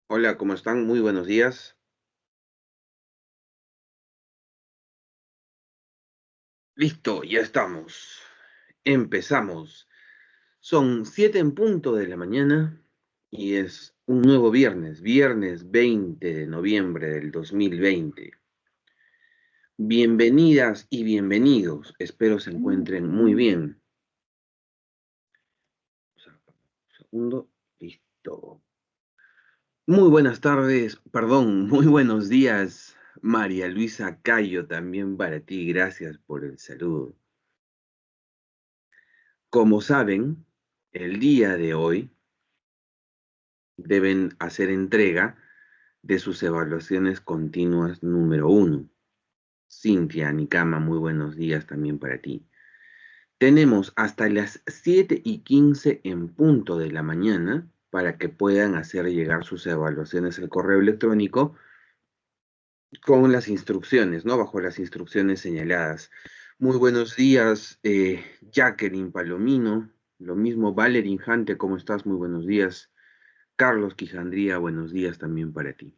Hola, ¿cómo están? Muy buenos días. Listo, ya estamos. Empezamos. Son 7 en punto de la mañana y es un nuevo viernes, viernes 20 de noviembre del 2020. Bienvenidas y bienvenidos. Espero se encuentren muy bien. Un segundo. Listo. Muy buenas tardes, perdón, muy buenos días, María Luisa Cayo, también para ti. Gracias por el saludo. Como saben, el día de hoy deben hacer entrega de sus evaluaciones continuas número uno. Cintia Nicama, muy buenos días también para ti. Tenemos hasta las 7:15 en punto de la mañana para que puedan hacer llegar sus evaluaciones al correo electrónico con las instrucciones, ¿no? Bajo las instrucciones señaladas. Muy buenos días, Jacqueline Palomino. Lo mismo, Valerie Infante, ¿cómo estás? Muy buenos días. Carlos Quijandría, buenos días también para ti.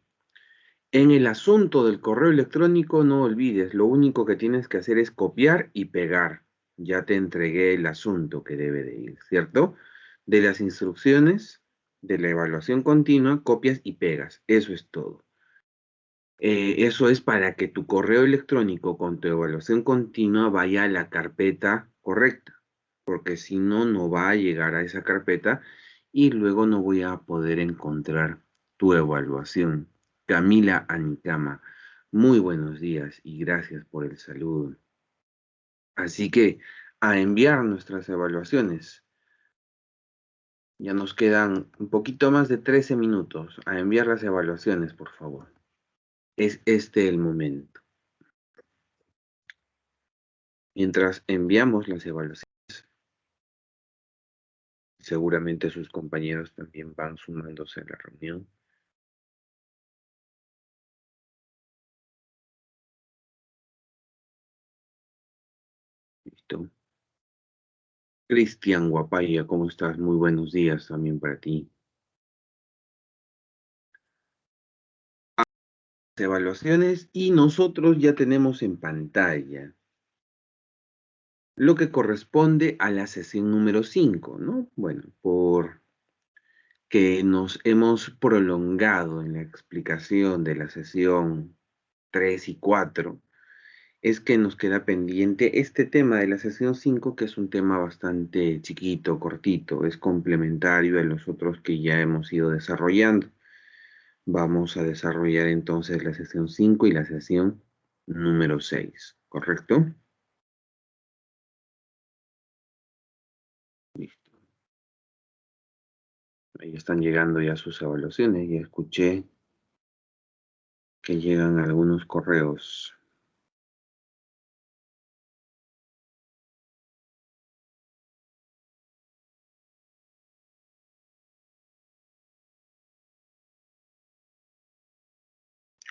En el asunto del correo electrónico, no olvides, lo único que tienes que hacer es copiar y pegar. Ya te entregué el asunto que debe de ir, ¿cierto? De las instrucciones de la evaluación continua, copias y pegas. Eso es todo. Eso es para que tu correo electrónico con tu evaluación continua vaya a la carpeta correcta, porque si no, no va a llegar a esa carpeta y luego no voy a poder encontrar tu evaluación. Camila Anicama, muy buenos días y gracias por el saludo. Así que a enviar nuestras evaluaciones. Ya nos quedan un poquito más de 13 minutos. A enviar las evaluaciones, por favor. Es este el momento. Mientras enviamos las evaluaciones, seguramente sus compañeros también van sumándose a la reunión. Listo. Cristian Guapaya, ¿cómo estás? Muy buenos días también para ti. Evaluaciones y nosotros ya tenemos en pantalla lo que corresponde a la sesión número 5, ¿no? Bueno, por que nos hemos prolongado en la explicación de la sesión 3 y 4, es que nos queda pendiente este tema de la sesión 5, que es un tema bastante chiquito, cortito, es complementario a los otros que ya hemos ido desarrollando. Vamos a desarrollar entonces la sesión 5 y la sesión número 6, ¿correcto? Listo. Ahí están llegando ya sus evaluaciones. Ya escuché que llegan algunos correos.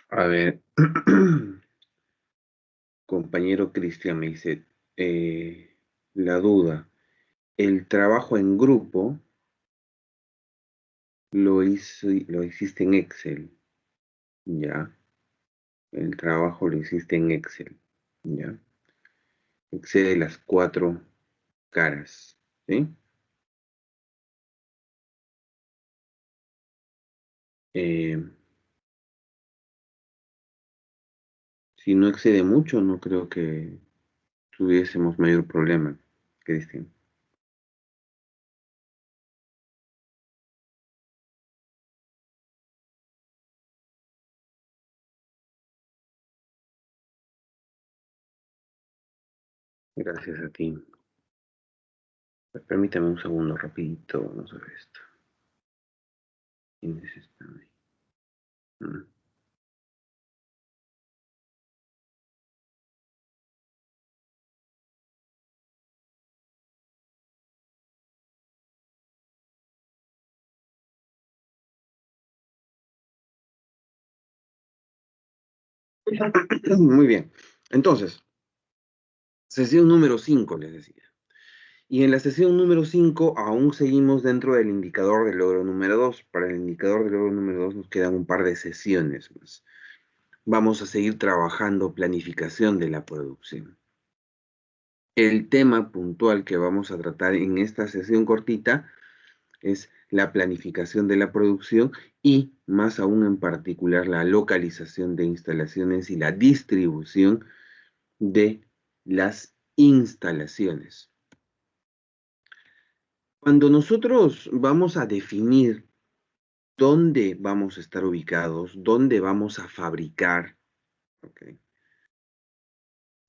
A ver, compañero Cristian me dice, la duda, el trabajo en grupo lo hiciste en Excel, ¿ya? El trabajo lo hiciste en Excel, ¿ya? Excel de las 4 caras, ¿sí? Eh, si no excede mucho, no creo que tuviésemos mayor problema, Cristian. Gracias a ti. Permítame un segundo, rapidito, vamos a ver esto. ¿Quiénes están ahí? Mm. Muy bien. Entonces, sesión número 5 les decía. Y en la sesión número 5 aún seguimos dentro del indicador de logro número 2. Para el indicador de logro número 2 nos quedan un par de sesiones más. Vamos a seguir trabajando planificación de la producción. El tema puntual que vamos a tratar en esta sesión cortita es la planificación de la producción y más aún en particular la localización de instalaciones y la distribución de las instalaciones. Cuando nosotros vamos a definir dónde vamos a estar ubicados, dónde vamos a fabricar, ¿ok?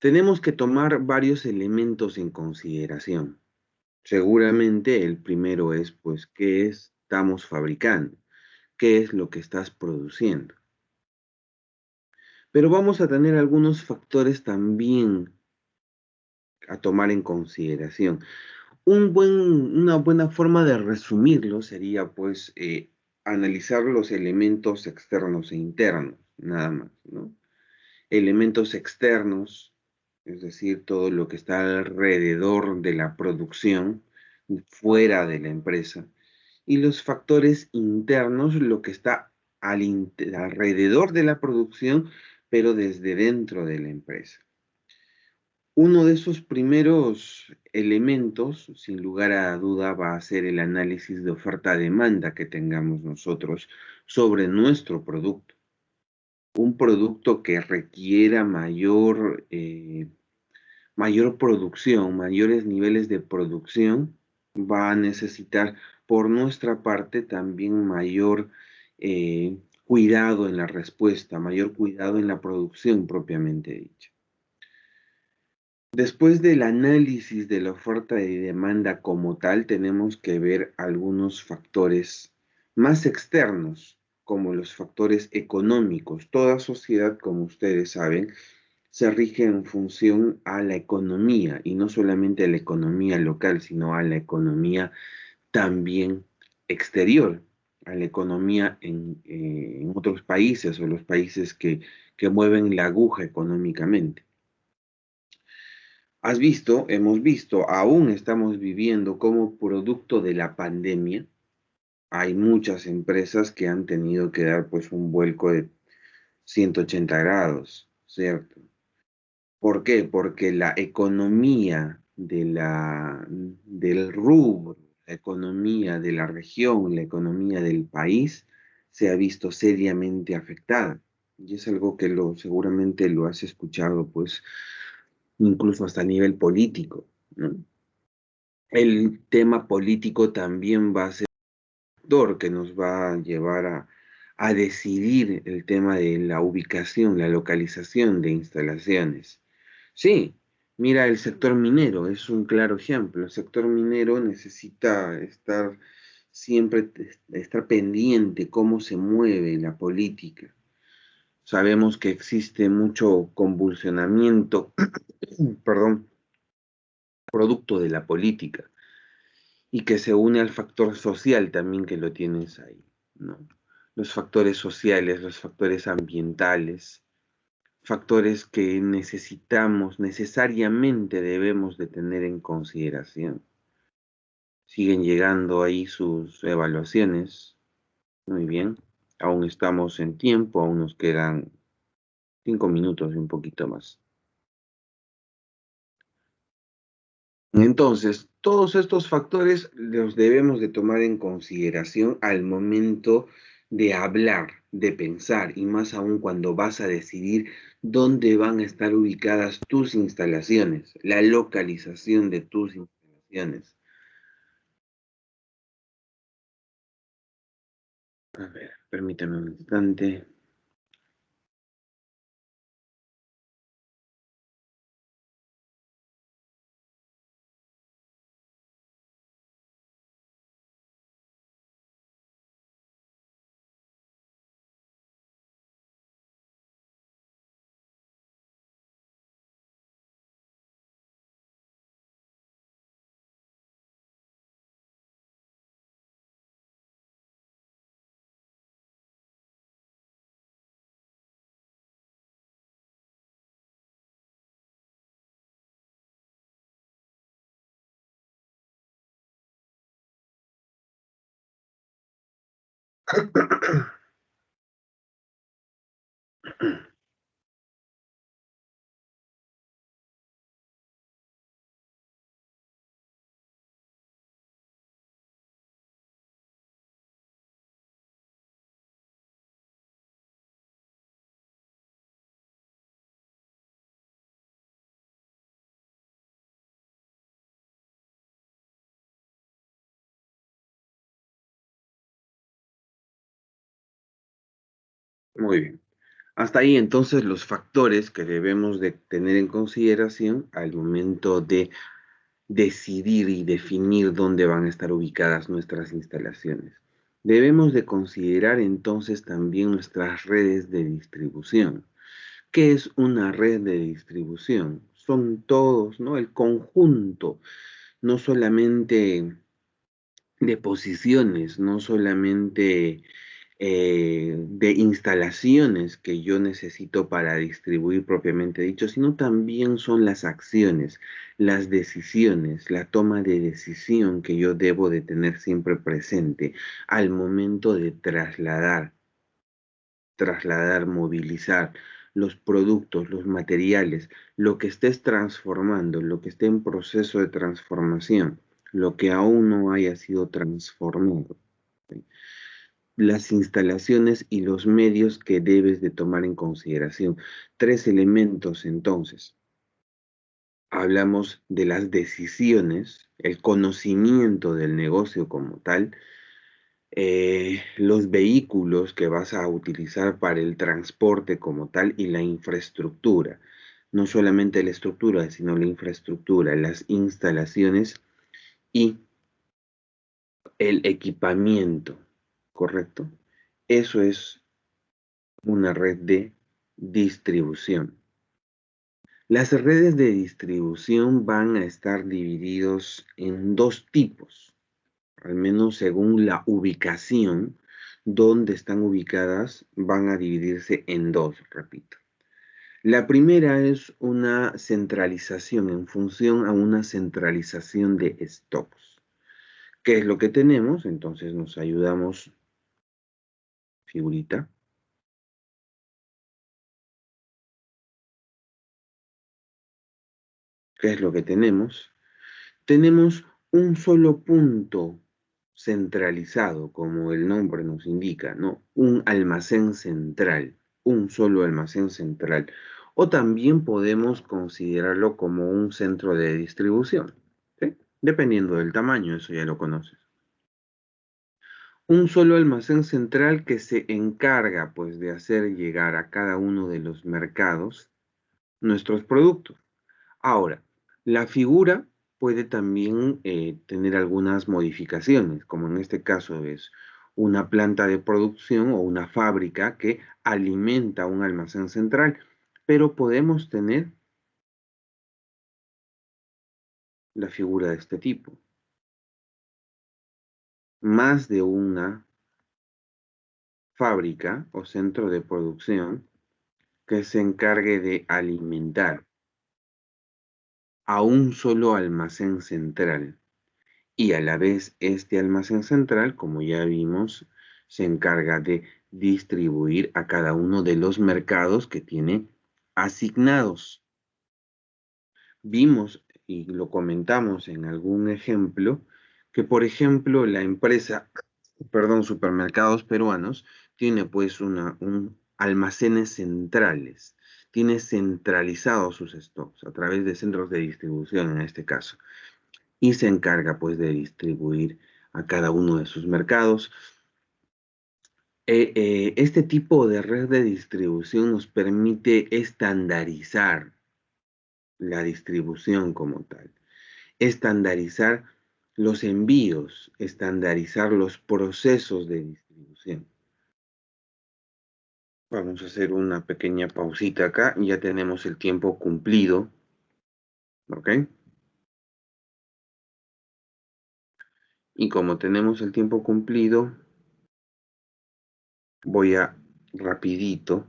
Tenemos que tomar varios elementos en consideración. Seguramente el primero es, pues, ¿qué estamos fabricando? ¿Qué es lo que estás produciendo? Pero vamos a tener algunos factores también a tomar en consideración. Una buena forma de resumirlo sería, pues, analizar los elementos externos e internos, nada más, ¿no? Elementos externos, es decir, todo lo que está alrededor de la producción, fuera de la empresa, y los factores internos, lo que está alrededor de la producción, pero desde dentro de la empresa. Uno de esos primeros elementos, sin lugar a duda, va a ser el análisis de oferta-demanda que tengamos nosotros sobre nuestro producto. Un producto que requiera mayor producción, mayores niveles de producción, va a necesitar por nuestra parte también mayor cuidado en la respuesta, mayor cuidado en la producción propiamente dicha. Después del análisis de la oferta y demanda como tal, tenemos que ver algunos factores más externos, como los factores económicos. Toda sociedad, como ustedes saben, se rige en función a la economía, y no solamente a la economía local, sino a la economía también exterior, a la economía en otros países o los países que mueven la aguja económicamente. Hemos visto, aún estamos viviendo como producto de la pandemia. Hay muchas empresas que han tenido que dar pues un vuelco de 180 grados, ¿cierto? ¿Por qué? Porque la economía del rubro, la economía de la región, la economía del país se ha visto seriamente afectada. Y es algo que seguramente lo has escuchado, pues, incluso hasta a nivel político, ¿no? El tema político también va a ser un factor que nos va a llevar a decidir el tema de la ubicación, la localización de instalaciones. Sí, mira, el sector minero es un claro ejemplo. El sector minero necesita siempre estar pendiente cómo se mueve la política. Sabemos que existe mucho convulsionamiento, perdón, producto de la política y que se une al factor social también que lo tienes ahí, ¿no? Los factores sociales, los factores ambientales, factores que necesariamente debemos de tener en consideración. Siguen llegando ahí sus evaluaciones. Muy bien. Aún estamos en tiempo, aún nos quedan 5 minutos y un poquito más. Entonces, todos estos factores los debemos de tomar en consideración al momento de hablar, de pensar, y más aún cuando vas a decidir dónde van a estar ubicadas tus instalaciones, la localización de tus instalaciones. A ver, permítame un instante. Muy bien. Hasta ahí entonces los factores que debemos de tener en consideración al momento de decidir y definir dónde van a estar ubicadas nuestras instalaciones. Debemos de considerar entonces también nuestras redes de distribución. ¿Qué es una red de distribución? Son todos, ¿no? El conjunto, no solamente de posiciones, no solamente de instalaciones que yo necesito para distribuir propiamente dicho, sino también son las acciones, las decisiones, la toma de decisión que yo debo de tener siempre presente al momento de trasladar, movilizar los productos, los materiales, lo que estés transformando, lo que esté en proceso de transformación, lo que aún no haya sido transformado, ¿sí? Las instalaciones y los medios que debes de tomar en consideración. Tres elementos entonces. Hablamos de las decisiones, el conocimiento del negocio como tal, los vehículos que vas a utilizar para el transporte como tal y la infraestructura. No solamente la estructura, sino la infraestructura, las instalaciones y el equipamiento, ¿correcto? Eso es una red de distribución. Las redes de distribución van a estar divididos en dos tipos, al menos según la ubicación donde están ubicadas, van a dividirse en dos, repito. La primera es una centralización en función a una centralización de stocks. ¿Qué es lo que tenemos? Entonces nos ayudamos, figurita. ¿Qué es lo que tenemos? Tenemos un solo punto centralizado, como el nombre nos indica, ¿no? Un almacén central, un solo almacén central. O también podemos considerarlo como un centro de distribución, ¿sí? Dependiendo del tamaño, eso ya lo conoces. Un solo almacén central que se encarga, pues, de hacer llegar a cada uno de los mercados nuestros productos. Ahora, la figura puede también tener algunas modificaciones, como en este caso es una planta de producción o una fábrica que alimenta un almacén central, pero podemos tener la figura de este tipo, más de una fábrica o centro de producción que se encargue de alimentar a un solo almacén central. Y a la vez este almacén central, como ya vimos, se encarga de distribuir a cada uno de los mercados que tiene asignados. Vimos y lo comentamos en algún ejemplo que, por ejemplo, la empresa, perdón, Supermercados Peruanos, tiene pues un almacenes centrales, tiene centralizados sus stocks a través de centros de distribución en este caso y se encarga pues de distribuir a cada uno de sus mercados. Este tipo de red de distribución nos permite estandarizar la distribución como tal, estandarizar los envíos, estandarizar los procesos de distribución. Vamos a hacer una pequeña pausita acá, ya tenemos el tiempo cumplido, ¿ok? Y como tenemos el tiempo cumplido, voy a rapidito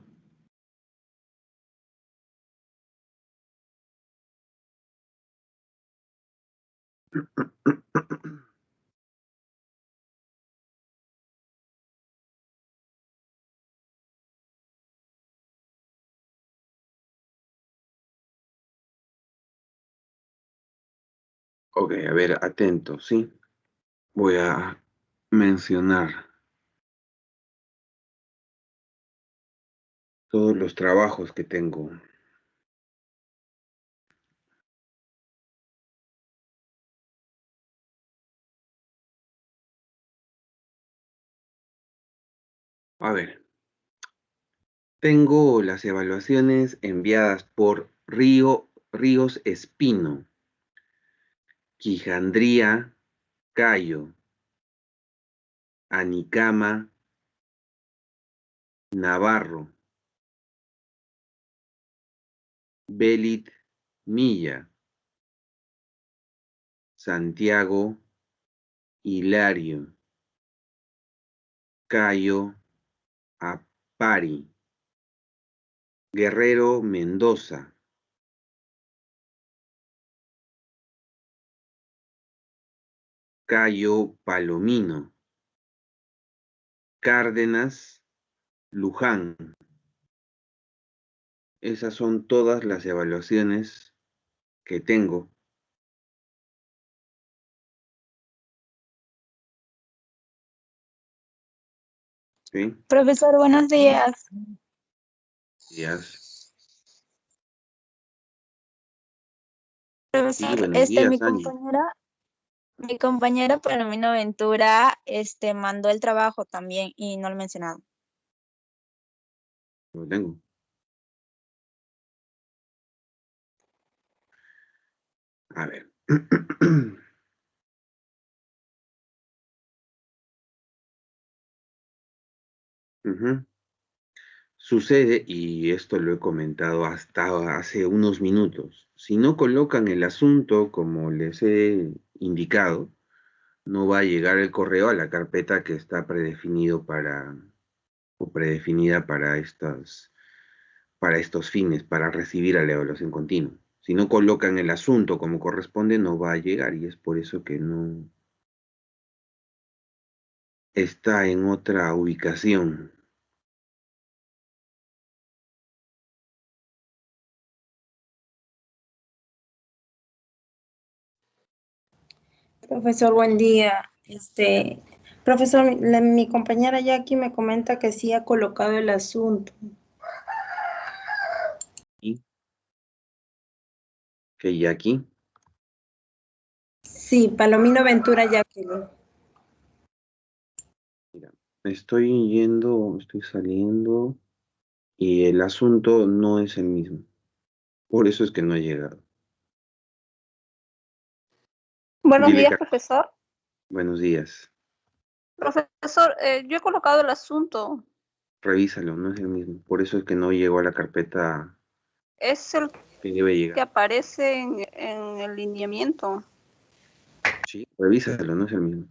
Ok, a ver, atento, ¿sí? Voy a mencionar todos los trabajos que tengo. A ver, tengo las evaluaciones enviadas por Ríos Espino, Quijandría, Cayo, Anicama, Navarro, Belit, Milla, Santiago, Hilario, Cayo, Apari, Guerrero, Mendoza, Cayo, Palomino, Cárdenas, Luján. Esas son todas las evaluaciones que tengo. ¿Sí? Profesor, buenos días. Días. Sí, Profesor, buenos días, mi Angie. compañera Palomino Ventura, mandó el trabajo también y no lo he mencionado. Lo tengo. A ver. Ujú. Sucede, y esto lo he comentado hasta hace unos minutos, si no colocan el asunto como les he indicado, no va a llegar el correo a la carpeta que está predefinido para o predefinida para estos fines, para recibir a la evaluación continua. Si no colocan el asunto como corresponde, no va a llegar y es por eso que no está en otra ubicación. Profesor, buen día. Profesor, mi compañera Jackie me comenta que sí ha colocado el asunto. Y que ya aquí, Sí, Palomino Ventura Jacqueline. mira, estoy saliendo y el asunto no es el mismo. Por eso es que no ha llegado. Buenos Dile días, que profesor. buenos días. Profesor, yo he colocado el asunto. Revísalo, no es el mismo. Por eso es que no llegó a la carpeta Es el que debe que llegar. aparece en el lineamiento. Sí, revísalo, no es el mismo.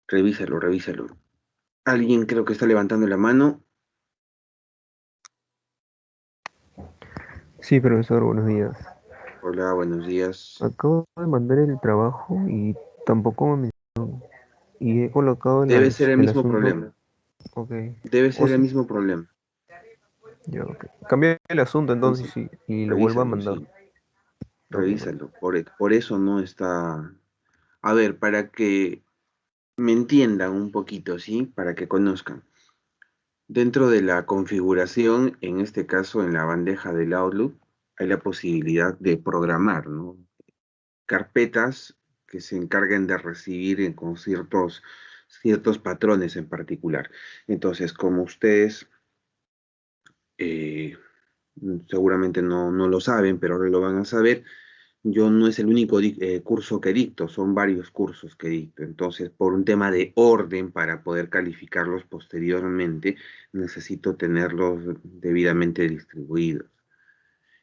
Revísalo. Alguien creo que está levantando la mano. Sí, profesor, buenos días. Hola, buenos días. Acabo de mandar el trabajo y tampoco me mencionó. Y he colocado Debe ser el el mismo asunto. problema. Ok. Debe O ser el sí, mismo problema. ya, ok. Cambié el asunto entonces Entonces, sí, y lo vuelvo a revísalo, mandar. sí. Ok, Revísalo. Por eso no está. A ver, para que me entiendan un poquito, ¿sí? Para que conozcan. Dentro de la configuración, en este caso en la bandeja del Outlook, hay la posibilidad de programar, ¿no? Carpetas que se encarguen de recibir con ciertos patrones en particular. Entonces, como ustedes eh, seguramente no lo saben, pero ahora lo van a saber, yo no es el único curso que dicto, son varios cursos que dicto. Entonces, por un tema de orden para poder calificarlos posteriormente, necesito tenerlos debidamente distribuidos.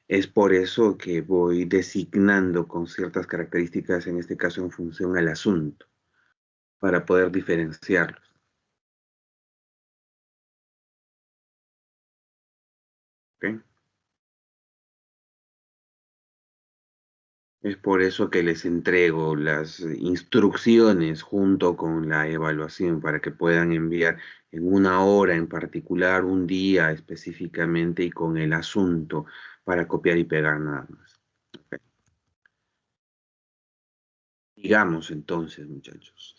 Es por eso que voy designando con ciertas características, en este caso en función al asunto, para poder diferenciarlos. ¿Ok? Es por eso que les entrego las instrucciones junto con la evaluación para que puedan enviar en una hora en particular, un día específicamente y con el asunto para copiar y pegar nada más. Ok. Digamos entonces, muchachos,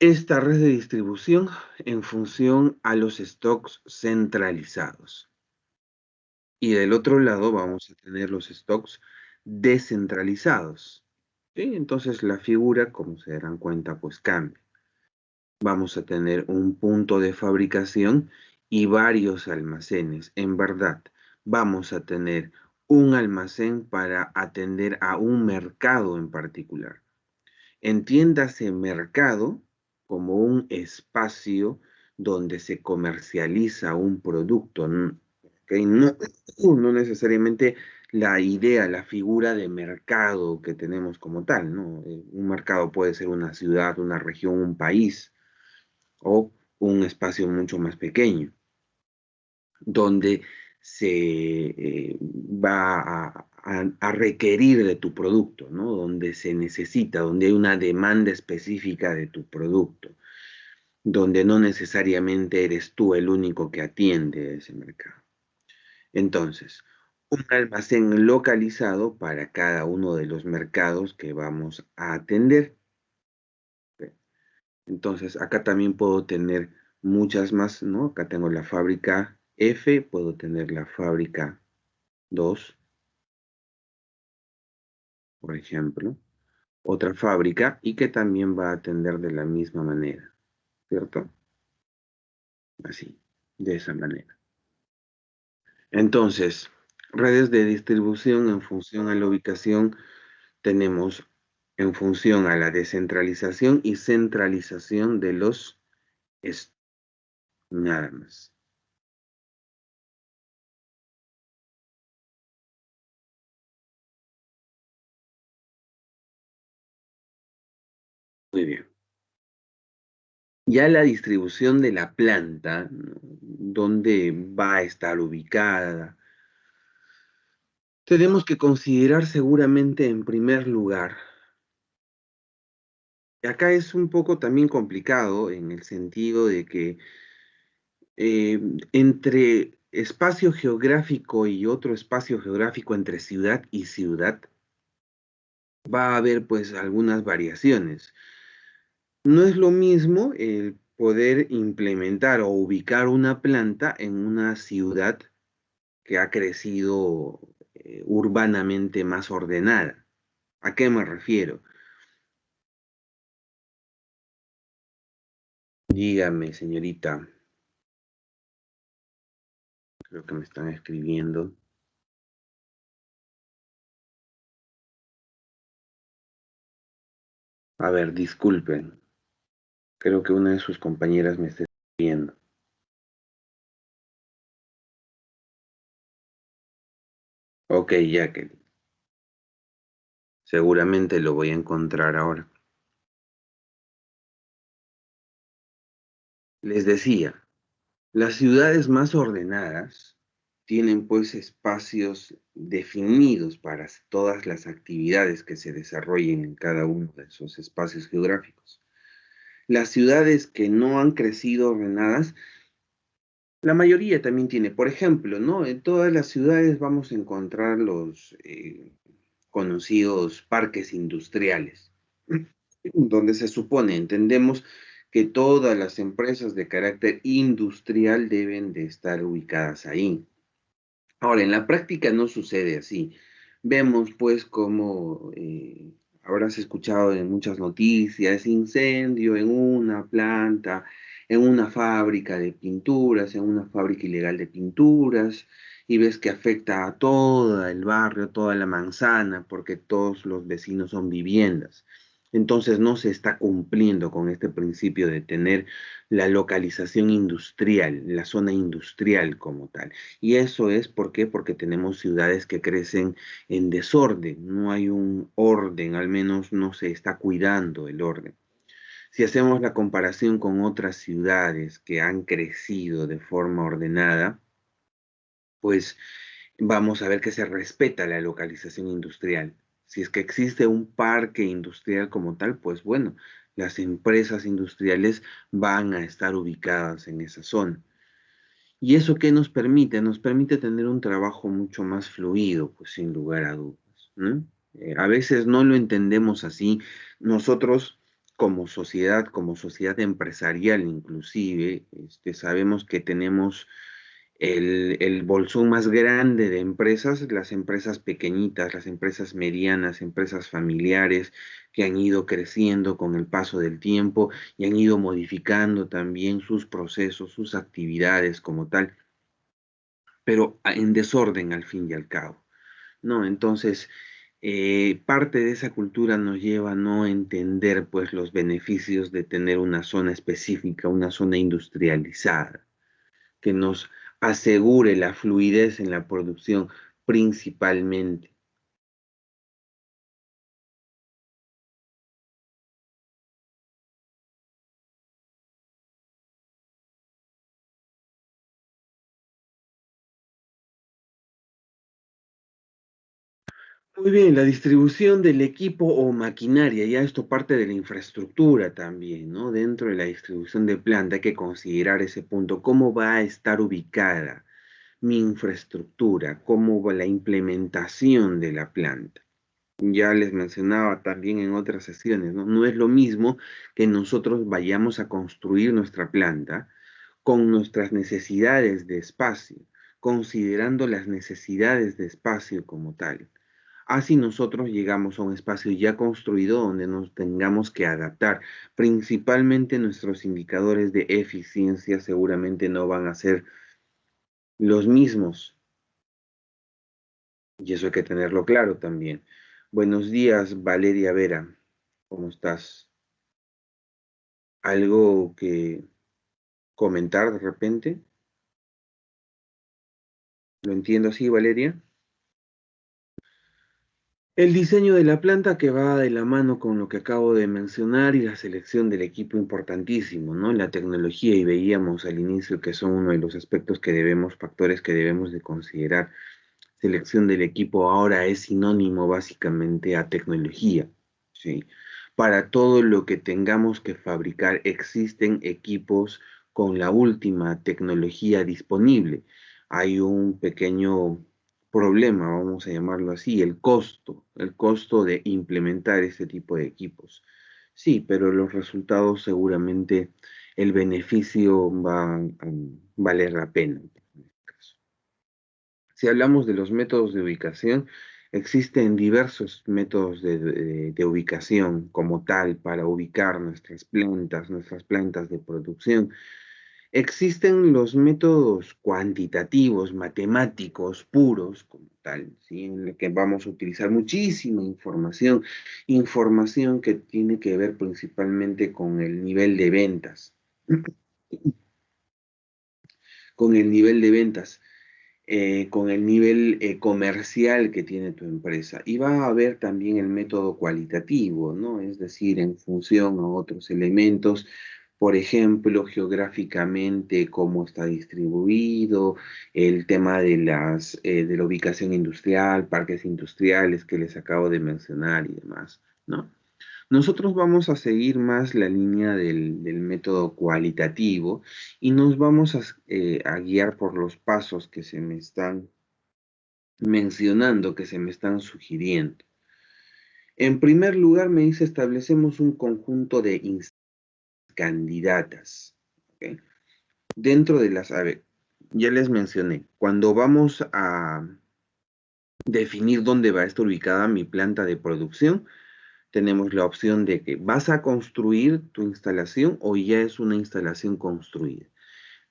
esta red de distribución en función a los stocks centralizados. Y del otro lado vamos a tener los stocks descentralizados. ¿Sí? Entonces la figura, como se darán cuenta, pues cambia. Vamos a tener un punto de fabricación y varios almacenes. En verdad, vamos a tener un almacén para atender a un mercado en particular. Entiéndase mercado como un espacio donde se comercializa un producto, ¿ok? No necesariamente la idea, la figura de mercado que tenemos como tal, ¿no? Un mercado puede ser una ciudad, una región, un país o un espacio mucho más pequeño, donde se va a requerir de tu producto, ¿no? Donde se necesita, donde hay una demanda específica de tu producto, donde no necesariamente eres tú el único que atiende ese mercado. Entonces, un almacén localizado para cada uno de los mercados que vamos a atender. Entonces, acá también puedo tener muchas más, ¿no? Acá tengo la fábrica F, puedo tener la fábrica 2, por ejemplo, otra fábrica y que también va a atender de la misma manera, ¿cierto? Así, de esa manera. Entonces, redes de distribución en función a la ubicación, tenemos en función a la descentralización y centralización de los nada más. Muy bien. Ya la distribución de la planta, ¿no? Dónde va a estar ubicada, tenemos que considerar seguramente en primer lugar. Acá es un poco también complicado en el sentido de que entre espacio geográfico y otro espacio geográfico entre ciudad y ciudad va a haber pues algunas variaciones. No es lo mismo el poder implementar o ubicar una planta en una ciudad que ha crecido urbanamente más ordenada. ¿A qué me refiero? Dígame, señorita, creo que me están escribiendo. A ver, disculpen, creo que una de sus compañeras me está escribiendo. Ok, Jacqueline, seguramente lo voy a encontrar ahora. Les decía, las ciudades más ordenadas tienen pues espacios definidos para todas las actividades que se desarrollen en cada uno de esos espacios geográficos. Las ciudades que no han crecido ordenadas, la mayoría también tiene, por ejemplo, ¿no? En todas las ciudades vamos a encontrar los conocidos parques industriales, donde se supone, entendemos que todas las empresas de carácter industrial deben de estar ubicadas ahí. Ahora, en la práctica no sucede así. Vemos pues como habrás escuchado en muchas noticias, incendio en una planta, en una fábrica de pinturas, en una fábrica ilegal de pinturas, y ves que afecta a todo el barrio, toda la manzana, porque todos los vecinos son viviendas. Entonces no se está cumpliendo con este principio de tener la localización industrial, la zona industrial como tal. Y eso es, ¿por qué? Porque tenemos ciudades que crecen en desorden, no hay un orden, al menos no se está cuidando el orden. Si hacemos la comparación con otras ciudades que han crecido de forma ordenada, pues vamos a ver que se respeta la localización industrial. Si es que existe un parque industrial como tal, pues bueno, las empresas industriales van a estar ubicadas en esa zona. ¿Y eso qué nos permite? Nos permite tener un trabajo mucho más fluido, pues sin lugar a dudas, ¿no? A veces no lo entendemos así. Nosotros como sociedad empresarial inclusive, sabemos que tenemos el bolsón más grande de empresas, las empresas pequeñitas, las empresas medianas, empresas familiares que han ido creciendo con el paso del tiempo y han ido modificando también sus procesos, sus actividades como tal, pero en desorden al fin y al cabo, ¿no? Entonces, parte de esa cultura nos lleva a no entender pues los beneficios de tener una zona específica, una zona industrializada que nos asegure la fluidez en la producción principalmente. Muy bien, la distribución del equipo o maquinaria, ya esto parte de la infraestructura también, ¿no? Dentro de la distribución de planta hay que considerar ese punto, cómo va a estar ubicada mi infraestructura, cómo va la implementación de la planta. Ya les mencionaba también en otras sesiones, ¿no? No es lo mismo que nosotros vayamos a construir nuestra planta con nuestras necesidades de espacio, considerando las necesidades de espacio como tal. Así nosotros llegamos a un espacio ya construido donde nos tengamos que adaptar. Principalmente nuestros indicadores de eficiencia seguramente no van a ser los mismos. Y eso hay que tenerlo claro también. Buenos días, Valeria Vera. ¿Cómo estás? ¿Algo que comentar de repente? ¿Lo entiendo así, Valeria? El diseño de la planta que va de la mano con lo que acabo de mencionar y la selección del equipo importantísimo, ¿no? La tecnología, y veíamos al inicio que son uno de los aspectos que debemos, factores que debemos de considerar. Selección del equipo ahora es sinónimo básicamente a tecnología, ¿sí? Para todo lo que tengamos que fabricar existen equipos con la última tecnología disponible. Hay un pequeño problema, vamos a llamarlo así, el costo de implementar este tipo de equipos. Sí, pero los resultados seguramente, el beneficio va a valer la pena. Si hablamos de los métodos de ubicación, existen diversos métodos de ubicación como tal para ubicar nuestras plantas de producción. Existen los métodos cuantitativos, matemáticos, puros, como tal, ¿sí? En el que vamos a utilizar muchísima información, información que tiene que ver principalmente con el nivel de ventas, con el nivel de ventas. Con el nivel comercial que tiene tu empresa. Y va a haber también el método cualitativo, ¿no? Es decir, en función a otros elementos, por ejemplo, geográficamente, cómo está distribuido, el tema de la ubicación industrial, parques industriales que les acabo de mencionar y demás, ¿no? Nosotros vamos a seguir más la línea del método cualitativo y nos vamos a guiar por los pasos que se me están mencionando, que se me están sugiriendo. En primer lugar, me dice, establecemos un conjunto de candidatas. ¿Ok? Dentro de las, a ver, ya les mencioné, cuando vamos a definir dónde va a estar ubicada mi planta de producción, tenemos la opción de que vas a construir tu instalación o ya es una instalación construida.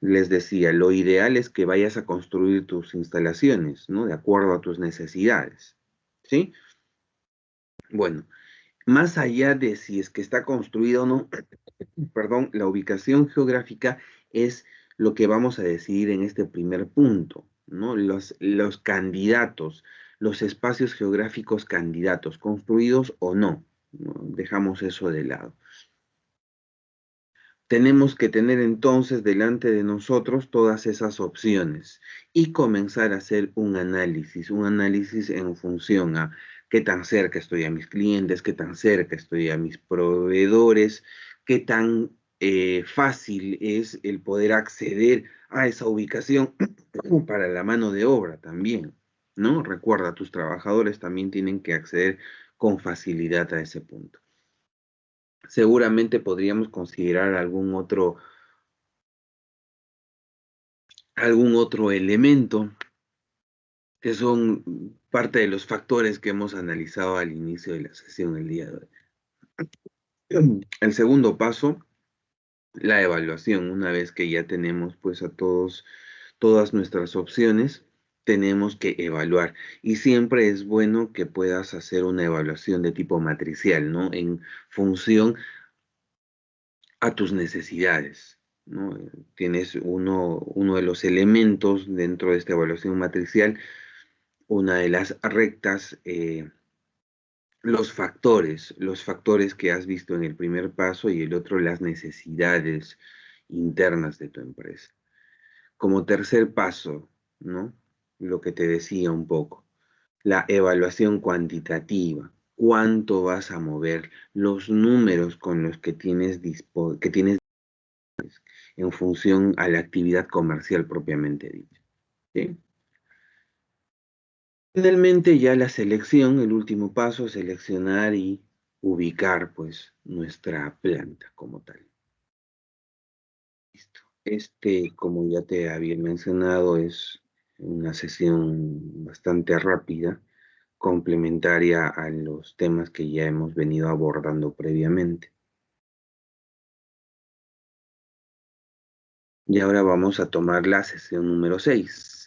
Les decía, lo ideal es que vayas a construir tus instalaciones, ¿no? De acuerdo a tus necesidades, ¿sí? Bueno, más allá de si es que está construido o no, perdón, la ubicación geográfica es lo que vamos a decidir en este primer punto, ¿no? Los candidatos, los espacios geográficos candidatos, construidos o no, ¿no? Dejamos eso de lado. Tenemos que tener entonces delante de nosotros todas esas opciones y comenzar a hacer un análisis en función a qué tan cerca estoy a mis clientes, qué tan cerca estoy a mis proveedores, qué tan fácil es el poder acceder a esa ubicación para la mano de obra también, ¿no? Recuerda, tus trabajadores también tienen que acceder con facilidad a ese punto. Seguramente podríamos considerar algún otro elemento que son parte de los factores que hemos analizado al inicio de la sesión el día de hoy. El segundo paso, la evaluación. Una vez que ya tenemos pues todas nuestras opciones, tenemos que evaluar. Y siempre es bueno que puedas hacer una evaluación de tipo matricial, ¿no? En función a tus necesidades, ¿no? Tienes uno de los elementos dentro de esta evaluación matricial, una de las rectas, los factores que has visto en el primer paso y el otro, las necesidades internas de tu empresa. Como tercer paso, ¿no? Lo que te decía un poco, la evaluación cuantitativa. ¿Cuánto vas a mover? Los números con los que tienes en función a la actividad comercial propiamente dicha. ¿Sí? Finalmente ya la selección, el último paso, seleccionar y ubicar pues nuestra planta como tal. Listo. Como ya te había mencionado, es una sesión bastante rápida, complementaria a los temas que ya hemos venido abordando previamente. Y ahora vamos a tomar la sesión número 6.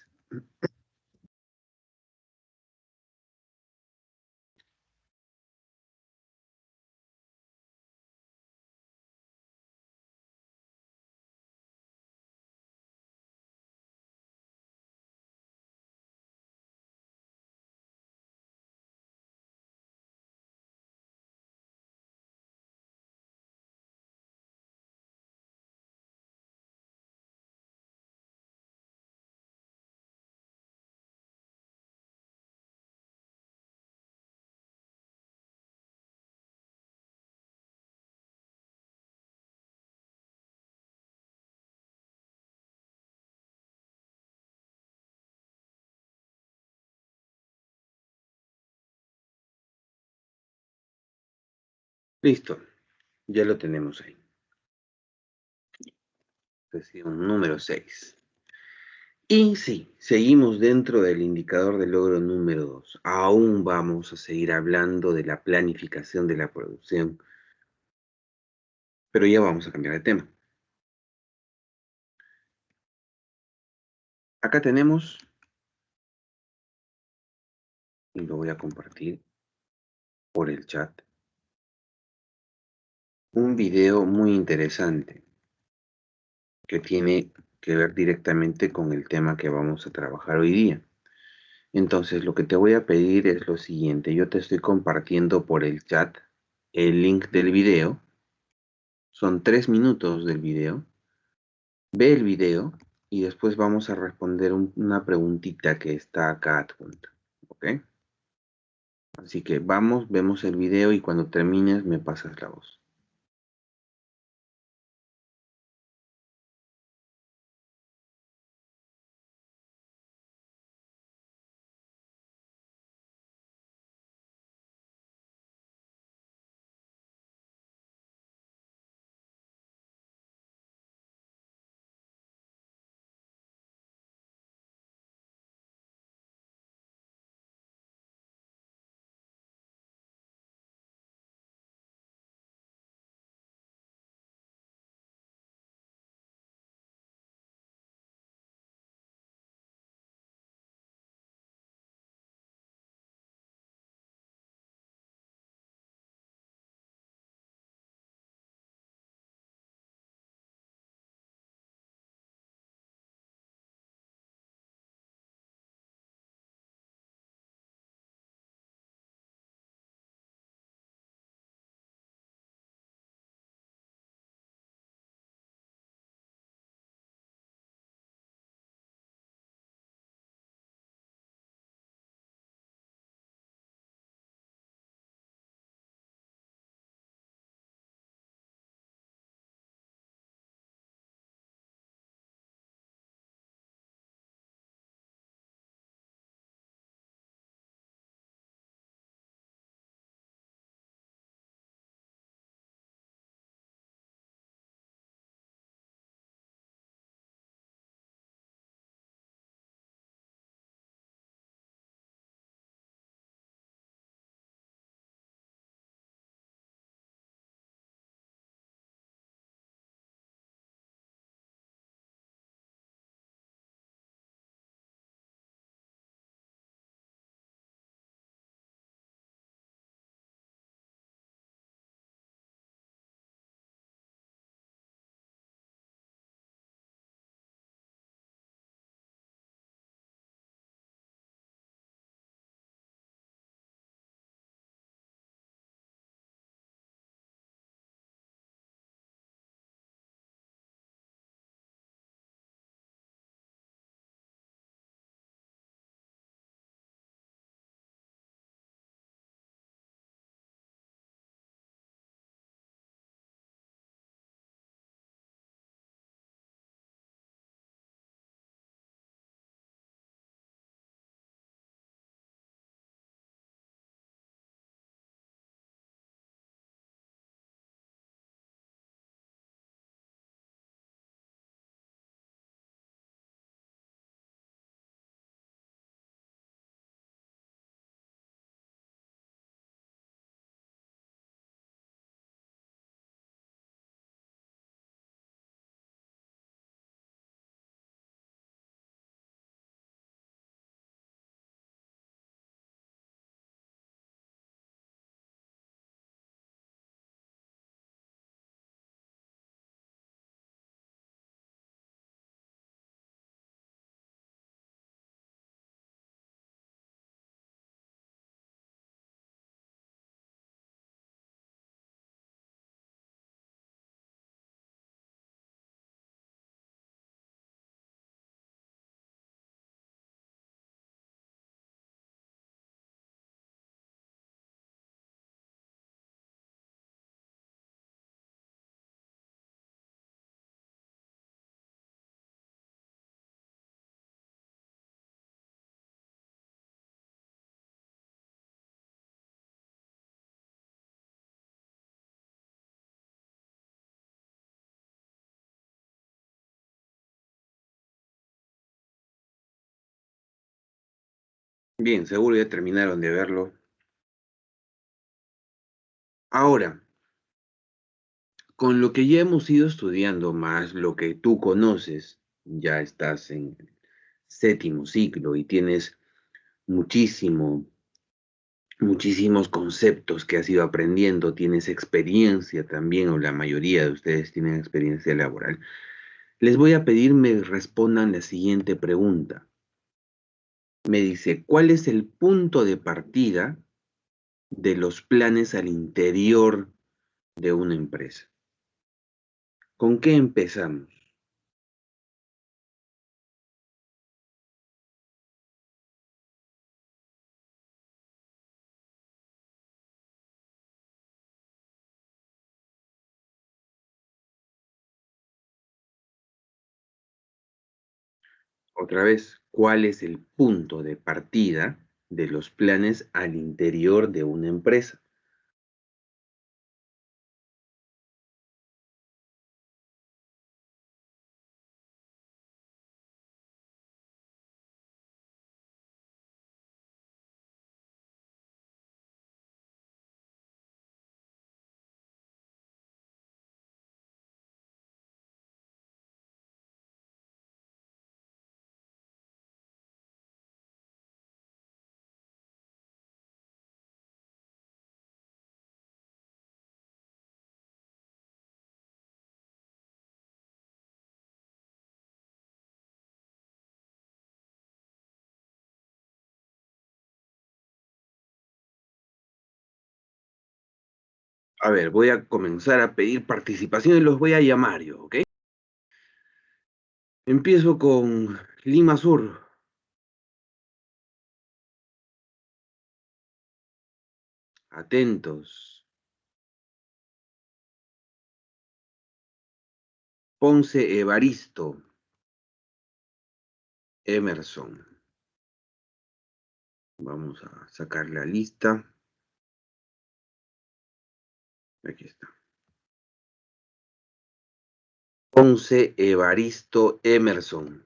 Listo, ya lo tenemos ahí. Sesión número 6. Y sí, seguimos dentro del indicador de logro número 2. Aún vamos a seguir hablando de la planificación de la producción, pero ya vamos a cambiar de tema. Acá tenemos, y lo voy a compartir por el chat, un video muy interesante que tiene que ver directamente con el tema que vamos a trabajar hoy día. Entonces, lo que te voy a pedir es lo siguiente. Yo te estoy compartiendo por el chat el link del video. Son 3 minutos del video. Ve el video y después vamos a responder una preguntita que está acá adjunta. ¿Ok? Así que vamos, vemos el video y cuando termines me pasas la voz. Bien, seguro ya terminaron de verlo. Ahora, con lo que ya hemos ido estudiando, más lo que tú conoces, ya estás en séptimo ciclo y tienes muchísimo, muchísimos conceptos que has ido aprendiendo, tienes experiencia también, o la mayoría de ustedes tienen experiencia laboral. Les voy a pedir me respondan la siguiente pregunta. Me dice, ¿cuál es el punto de partida de los planes al interior de una empresa? ¿Con qué empezamos? Otra vez, ¿cuál es el punto de partida de los planes al interior de una empresa? A ver, voy a comenzar a pedir participación y los voy a llamar yo, ¿ok? Empiezo con Lima Sur. Atentos. Ponce Evaristo. Emerson. Vamos a sacar la lista. Aquí está. Ponce Evaristo Emerson.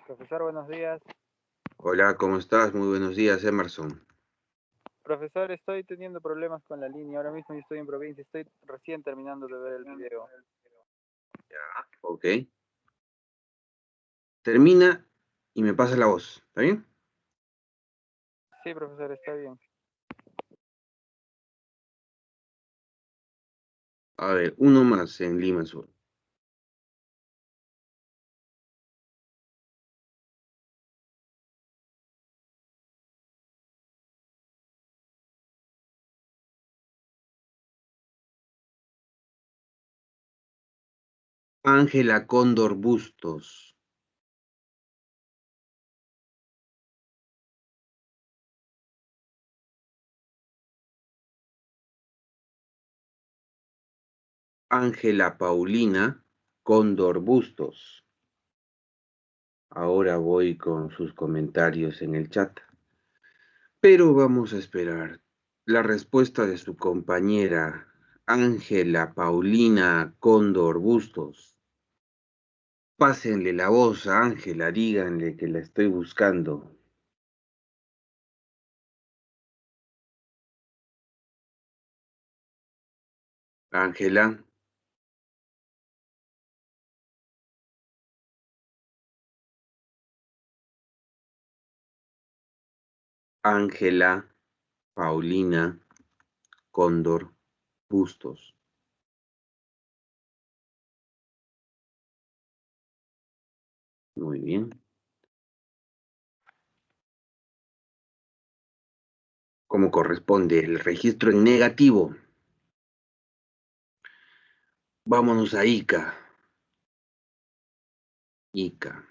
Profesor, buenos días. Hola, ¿cómo estás? Muy buenos días, Emerson. Profesor, estoy teniendo problemas con la línea. Ahora mismo yo estoy en provincia, estoy recién terminando de ver el video. Ok. Termina y me pasa la voz. ¿Está bien? Sí, profesor, está bien. A ver, uno más en Lima Sur. Ángela Cóndor Bustos. Ángela Paulina Cóndor Bustos. Ahora voy con sus comentarios en el chat. Pero vamos a esperar la respuesta de su compañera Ángela Paulina Cóndor Bustos. Pásenle la voz a Ángela, díganle que la estoy buscando. Ángela, Ángela Paulina Cóndor Bustos. Muy bien. Como corresponde el registro en negativo. Vámonos a Ica. Ica.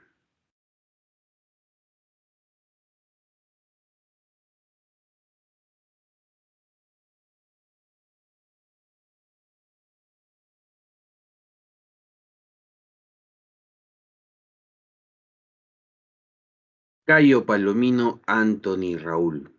Cayo Palomino Anthony Raúl.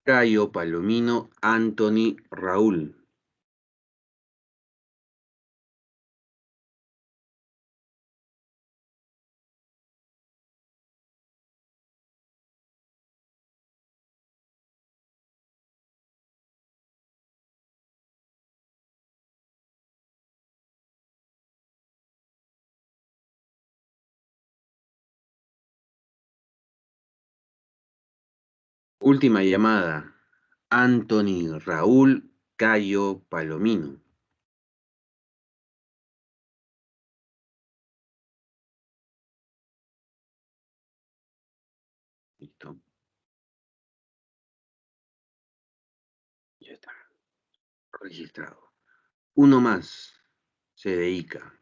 Cayo Palomino, Anthony, Raúl. Última llamada. Anthony, Raúl, Cayo Palomino. Listo. Ya está. Registrado. Uno más. Se dedica.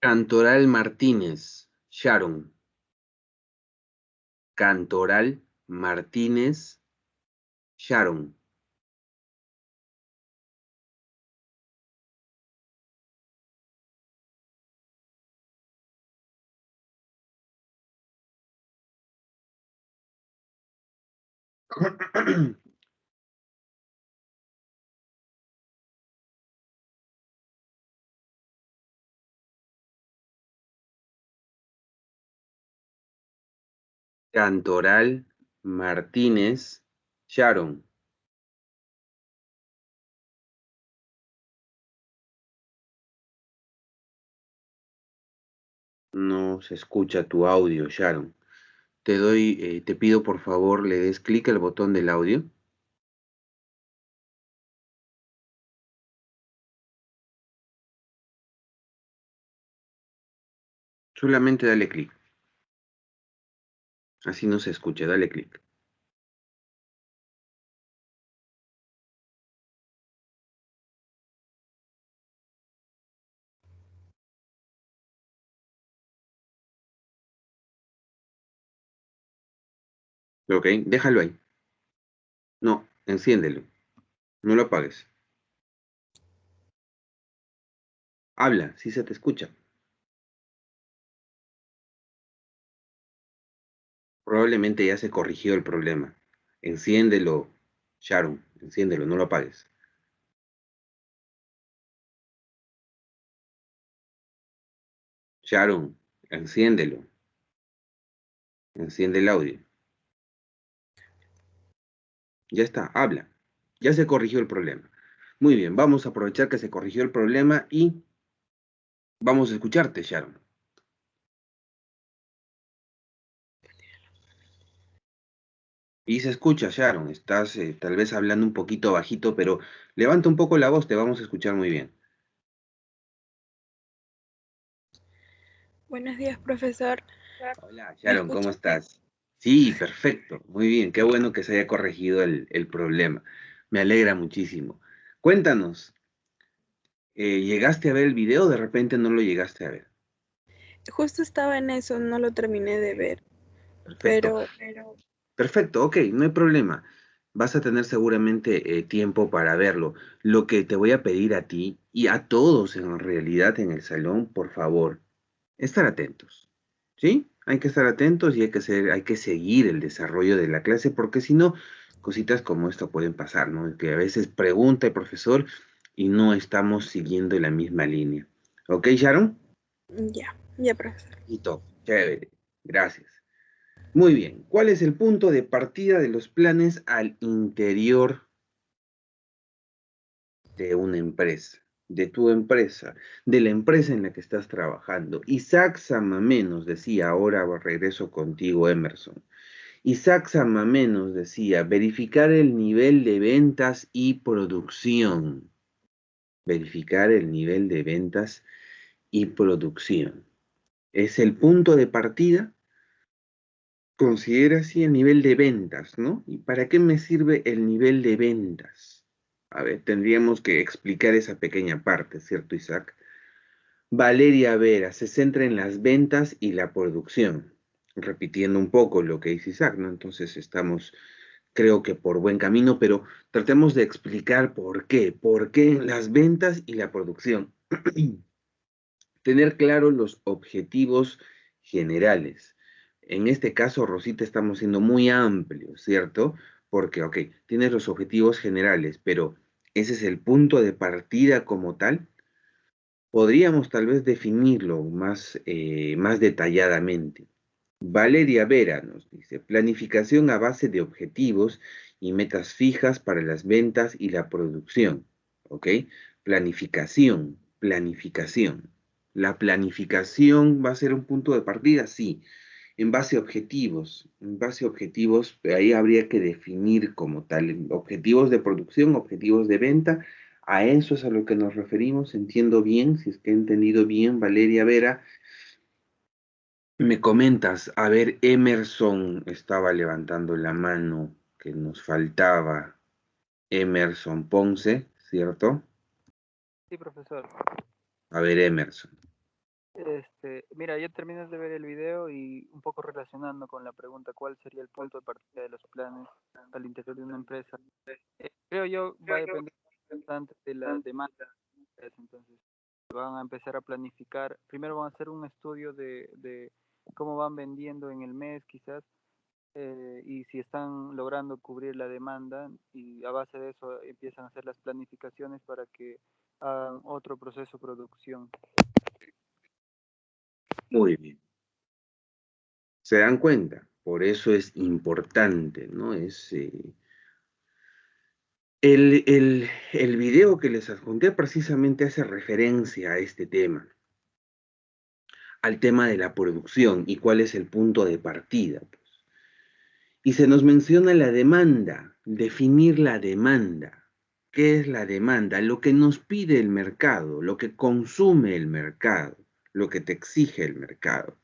Cantoral Martínez, Sharon. Cantoral Martínez, Sharon. Cantoral Martínez, Sharon. No se escucha tu audio, Sharon. Te pido por favor le des clic al botón del audio. Solamente dale clic. Así no se escucha, dale clic. Ok, déjalo ahí. No, enciéndelo. No lo apagues. Habla, si se te escucha. Probablemente ya se corrigió el problema. Enciéndelo, Sharon. Enciéndelo, no lo apagues. Sharon, enciéndelo. Enciende el audio. Ya está, habla. Ya se corrigió el problema. Muy bien, vamos a aprovechar que se corrigió el problema y vamos a escucharte, Sharon. Y se escucha, Sharon. Estás tal vez hablando un poquito bajito, pero levanta un poco la voz, te vamos a escuchar muy bien. Buenos días, profesor. Hola, ¿Me Sharon, ¿cómo escucha? estás? Sí, perfecto. Muy bien, qué bueno que se haya corregido el problema. Me alegra muchísimo. Cuéntanos, ¿llegaste a ver el video o de repente no lo llegaste a ver? Justo estaba en eso, no lo terminé de ver, Perfecto. pero Perfecto, ok, no hay problema. Vas a tener seguramente tiempo para verlo. Lo que te voy a pedir a ti y a todos en realidad en el salón, por favor, estar atentos. ¿Sí? Hay que estar atentos y hay que seguir el desarrollo de la clase porque si no, cositas como esto pueden pasar, ¿no? Que a veces pregunta el profesor y no estamos siguiendo la misma línea. ¿Ok, Sharon? ya, profesor. Listo, chévere. Gracias. Muy bien, ¿cuál es el punto de partida de los planes al interior de una empresa, de tu empresa, de la empresa en la que estás trabajando? Isaac Samamé nos decía, ahora regreso contigo, Emerson. Isaac Samamé nos decía, verificar el nivel de ventas y producción. Verificar el nivel de ventas y producción. Es el punto de partida. Considera así el nivel de ventas, ¿no? ¿Y para qué me sirve el nivel de ventas? A ver, tendríamos que explicar esa pequeña parte, ¿cierto, Isaac? Valeria Vera se centra en las ventas y la producción, repitiendo un poco lo que dice Isaac, ¿no? Entonces estamos creo que por buen camino, pero tratemos de explicar por qué. ¿Por qué en las ventas y la producción? Tener claro los objetivos generales. En este caso, Rosita, estamos siendo muy amplios, ¿cierto? Porque, ok, tienes los objetivos generales, pero ¿ese es el punto de partida como tal? Podríamos tal vez definirlo más detalladamente. Valeria Vera nos dice, planificación a base de objetivos y metas fijas para las ventas y la producción. ¿Ok? Planificación, planificación. ¿La planificación va a ser un punto de partida? Sí. En base a objetivos, ahí habría que definir como tal, objetivos de producción, objetivos de venta. A eso es a lo que nos referimos. Entiendo bien, si es que he entendido bien, Valeria Vera. Me comentas, a ver, Emerson estaba levantando la mano que nos faltaba. Emerson Ponce, ¿cierto? Sí, profesor. A ver, Emerson. Mira, ya terminas de ver el video y un poco relacionando con la pregunta, ¿cuál sería el punto de partida de los planes al interior de una empresa? Creo yo va a depender bastante de la demanda. Entonces, van a empezar a planificar. Primero van a hacer un estudio de cómo van vendiendo en el mes, quizás, y si están logrando cubrir la demanda, y a base de eso empiezan a hacer las planificaciones para que hagan otro proceso de producción. Muy bien. ¿Se dan cuenta? Por eso es importante, ¿no? El video que les adjunté precisamente hace referencia a este tema, al tema de la producción y cuál es el punto de partida, pues. Y se nos menciona la demanda, definir la demanda. ¿Qué es la demanda? Lo que nos pide el mercado, lo que consume el mercado, lo que te exige el mercado.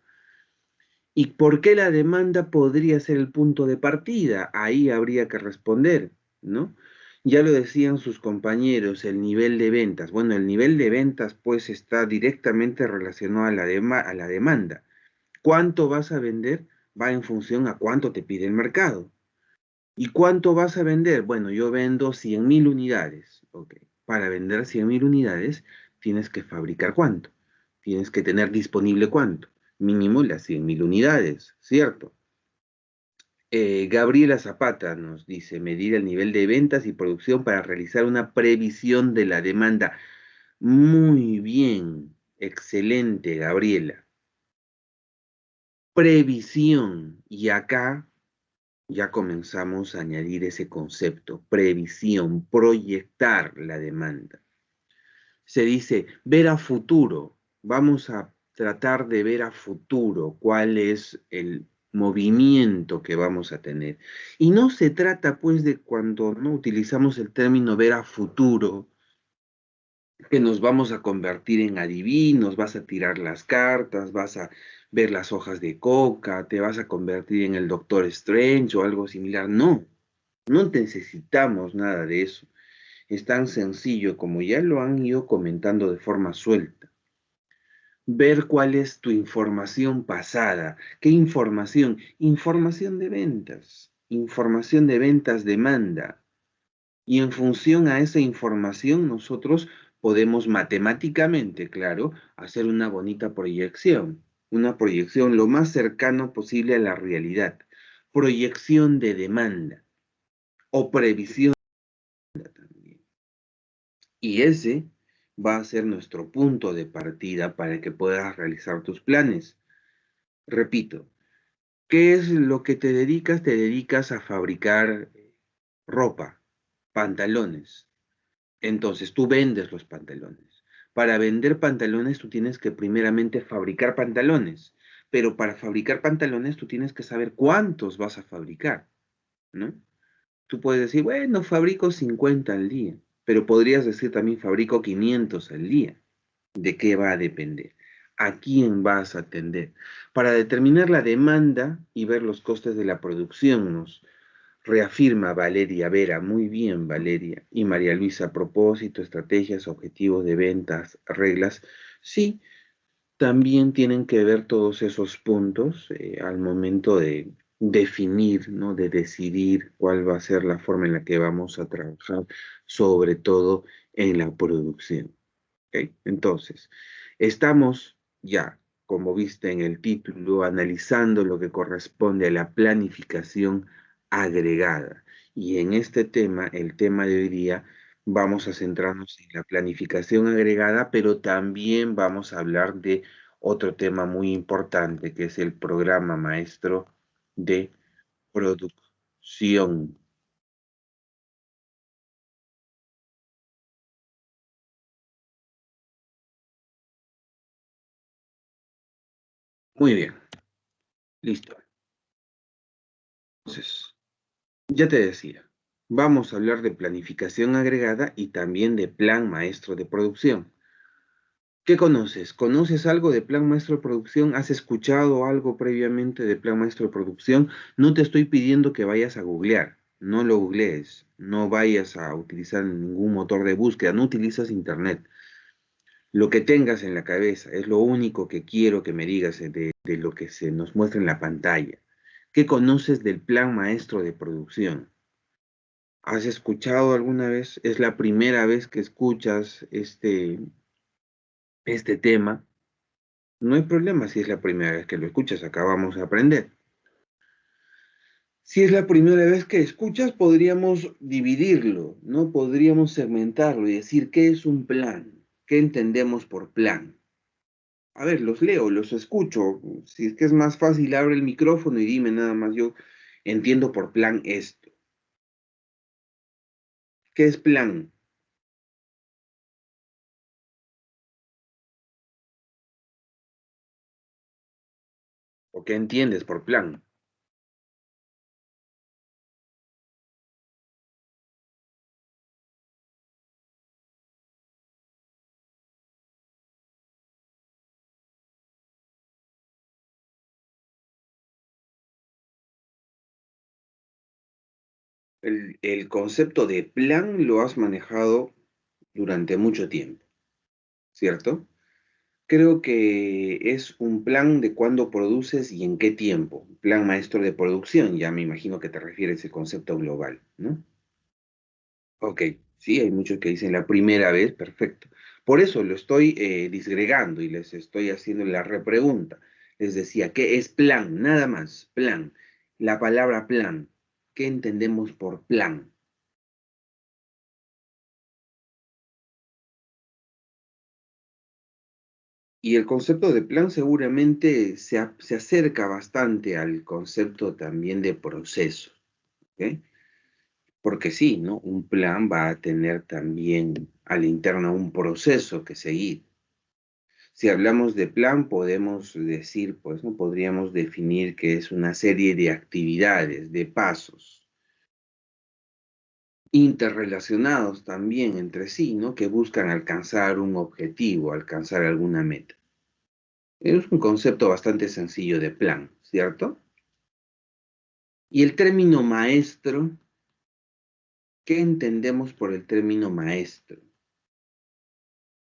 ¿Y por qué la demanda podría ser el punto de partida? Ahí habría que responder, ¿no? Ya lo decían sus compañeros, el nivel de ventas. Bueno, el nivel de ventas pues está directamente relacionado a a la demanda. ¿Cuánto vas a vender? Va en función a cuánto te pide el mercado. ¿Y cuánto vas a vender? Bueno, yo vendo 100.000 unidades. Ok. Para vender 100.000 unidades, tienes que fabricar cuánto. Tienes que tener disponible cuánto. Mínimo las 100.000 unidades, ¿cierto? Gabriela Zapata nos dice, medir el nivel de ventas y producción para realizar una previsión de la demanda. Muy bien, excelente, Gabriela. Previsión. Y acá ya comenzamos a añadir ese concepto, previsión, proyectar la demanda. Se dice ver a futuro. Vamos a tratar de ver a futuro cuál es el movimiento que vamos a tener. Y no se trata pues de cuando no utilizamos el término ver a futuro, que nos vamos a convertir en adivinos, vas a tirar las cartas, vas a ver las hojas de coca, te vas a convertir en el Doctor Strange o algo similar. No, no necesitamos nada de eso. Es tan sencillo como ya lo han ido comentando de forma suelta. Ver cuál es tu información pasada. ¿Qué información? Información de ventas. Información de ventas demanda. Y en función a esa información nosotros podemos matemáticamente, claro, hacer una bonita proyección. Una proyección lo más cercano posible a la realidad. Proyección de demanda o previsión también. Y ese va a ser nuestro punto de partida para que puedas realizar tus planes. Repito, ¿qué es lo que te dedicas? Te dedicas a fabricar ropa, pantalones. Entonces tú vendes los pantalones. Para vender pantalones tú tienes que primeramente fabricar pantalones. Pero para fabricar pantalones tú tienes que saber cuántos vas a fabricar, ¿no? Tú puedes decir, bueno, fabrico 50 al día, pero podrías decir también fabrico 500 al día. ¿De qué va a depender? ¿A quién vas a atender? Para determinar la demanda y ver los costes de la producción, nos reafirma Valeria Vera, muy bien Valeria, y María Luisa, propósito, estrategias, objetivos de ventas, reglas. Sí, también tienen que ver todos esos puntos al momento de definir, ¿no? De decidir cuál va a ser la forma en la que vamos a trabajar, sobre todo en la producción. ¿Ok? Entonces, estamos ya, como viste en el título, analizando lo que corresponde a la planificación agregada. Y en este tema, el tema de hoy día, vamos a centrarnos en la planificación agregada, pero también vamos a hablar de otro tema muy importante, que es el programa maestro de producción. Muy bien, listo. Entonces, ya te decía, vamos a hablar de planificación agregada y también de plan maestro de producción. ¿Qué conoces? ¿Conoces algo de plan maestro de producción? ¿Has escuchado algo previamente de plan maestro de producción? No te estoy pidiendo que vayas a googlear, no lo googlees, no vayas a utilizar ningún motor de búsqueda, no utilizas internet. Lo que tengas en la cabeza es lo único que quiero que me digas de lo que se nos muestra en la pantalla. ¿Qué conoces del plan maestro de producción? ¿Has escuchado alguna vez? ¿Es la primera vez que escuchas este tema? No hay problema si es la primera vez que lo escuchas, acá vamos a aprender. Si es la primera vez que escuchas, podríamos dividirlo, ¿no? Podríamos segmentarlo y decir qué es un plan, qué entendemos por plan. A ver, los leo, los escucho. Si es que es más fácil, abre el micrófono y dime nada más, yo entiendo por plan esto. ¿Qué es plan? ¿O qué entiendes por plan? El concepto de plan lo has manejado durante mucho tiempo, ¿cierto? Creo que es un plan de cuándo produces y en qué tiempo. Plan maestro de producción, ya me imagino que te refieres al concepto global, ¿no? Ok, sí, hay muchos que dicen la primera vez, perfecto. Por eso lo estoy disgregando y les estoy haciendo la repregunta. Les decía, ¿qué es plan? Nada más, plan. La palabra plan. ¿Qué entendemos por plan? Y el concepto de plan seguramente se acerca bastante al concepto también de proceso, ¿ok? Porque sí, ¿no? Un plan va a tener también a la interna un proceso que seguir. Si hablamos de plan, podemos decir, pues, ¿no? Podríamos definir que es una serie de actividades, de pasos, interrelacionados también entre sí, ¿no? Que buscan alcanzar un objetivo, alcanzar alguna meta. Es un concepto bastante sencillo de plan, ¿cierto? Y el término maestro, ¿qué entendemos por el término maestro?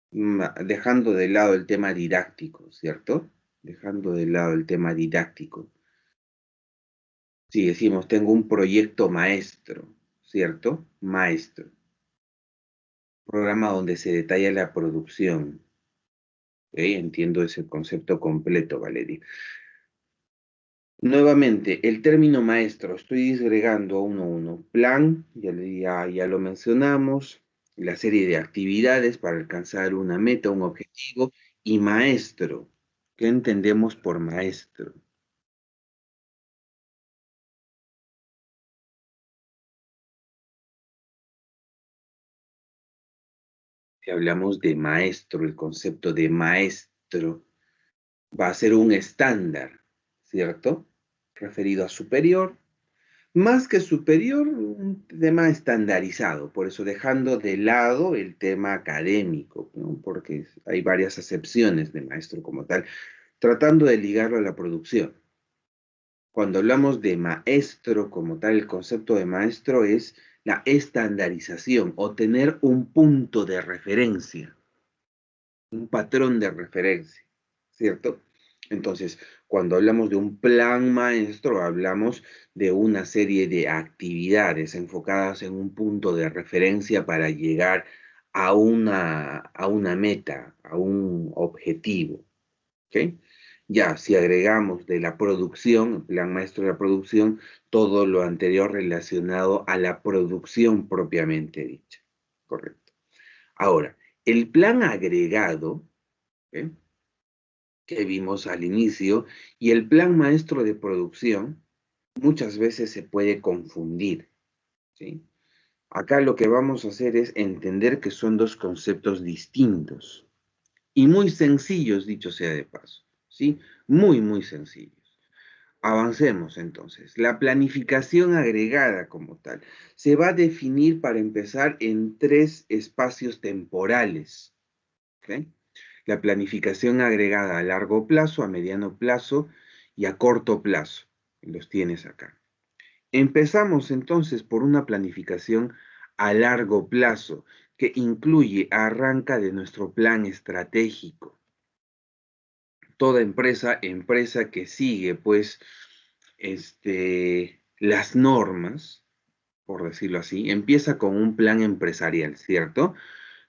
Dejando de lado el tema didáctico, ¿cierto? Dejando de lado el tema didáctico. Si decimos, tengo un proyecto maestro, ¿cierto? Maestro. Programa donde se detalla la producción. ¿Ok? Entiendo ese concepto completo, Valeria. Nuevamente, el término maestro, estoy disgregando uno a uno. Plan, ya lo mencionamos, la serie de actividades para alcanzar una meta, un objetivo, y maestro. ¿Qué entendemos por maestro? Si hablamos de maestro, el concepto de maestro va a ser un estándar, ¿cierto? Referido a superior, más que superior, un tema estandarizado, por eso dejando de lado el tema académico, ¿no? Porque hay varias acepciones de maestro como tal, tratando de ligarlo a la producción. Cuando hablamos de maestro como tal, el concepto de maestro es la estandarización o tener un punto de referencia, un patrón de referencia, ¿cierto? Entonces, Cuando hablamos de un plan maestro, hablamos de una serie de actividades enfocadas en un punto de referencia para llegar a una meta, a un objetivo. ¿Ok? Ya, si agregamos de la producción, el plan maestro de la producción, todo lo anterior relacionado a la producción propiamente dicha. Correcto. Ahora, el plan agregado, ¿ok?, que vimos al inicio, y el plan maestro de producción muchas veces se puede confundir, ¿sí? Acá lo que vamos a hacer es entender que son dos conceptos distintos y muy sencillos, dicho sea de paso, ¿sí? Muy, muy sencillos. Avancemos entonces. La planificación agregada como tal se va a definir para empezar en 3 espacios temporales, ¿ok? La planificación agregada a largo plazo, a mediano plazo y a corto plazo. Los tienes acá. Empezamos entonces por una planificación a largo plazo que incluye, arranca de nuestro plan estratégico. Toda empresa que sigue pues las normas, por decirlo así, empieza con un plan empresarial, ¿cierto?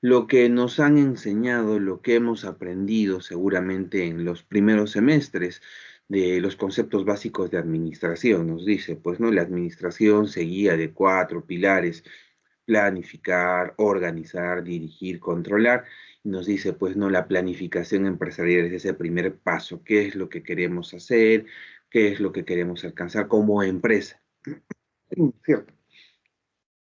Lo que nos han enseñado, lo que hemos aprendido seguramente en los primeros semestres de los conceptos básicos de administración, nos dice, pues, ¿no? La administración se guía de 4 pilares: planificar, organizar, dirigir, controlar. Y nos dice, pues, ¿no? La planificación empresarial es ese primer paso. ¿Qué es lo que queremos hacer? ¿Qué es lo que queremos alcanzar como empresa? ¿Cierto?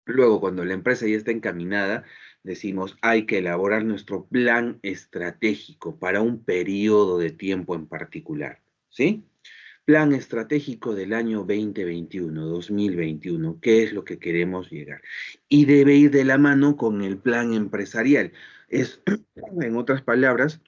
Luego, cuando la empresa ya está encaminada, decimos, hay que elaborar nuestro plan estratégico para un periodo de tiempo en particular, ¿sí? Plan estratégico del año 2021, 2021, ¿qué es lo que queremos llegar? Y debe ir de la mano con el plan empresarial. Es, en otras palabras,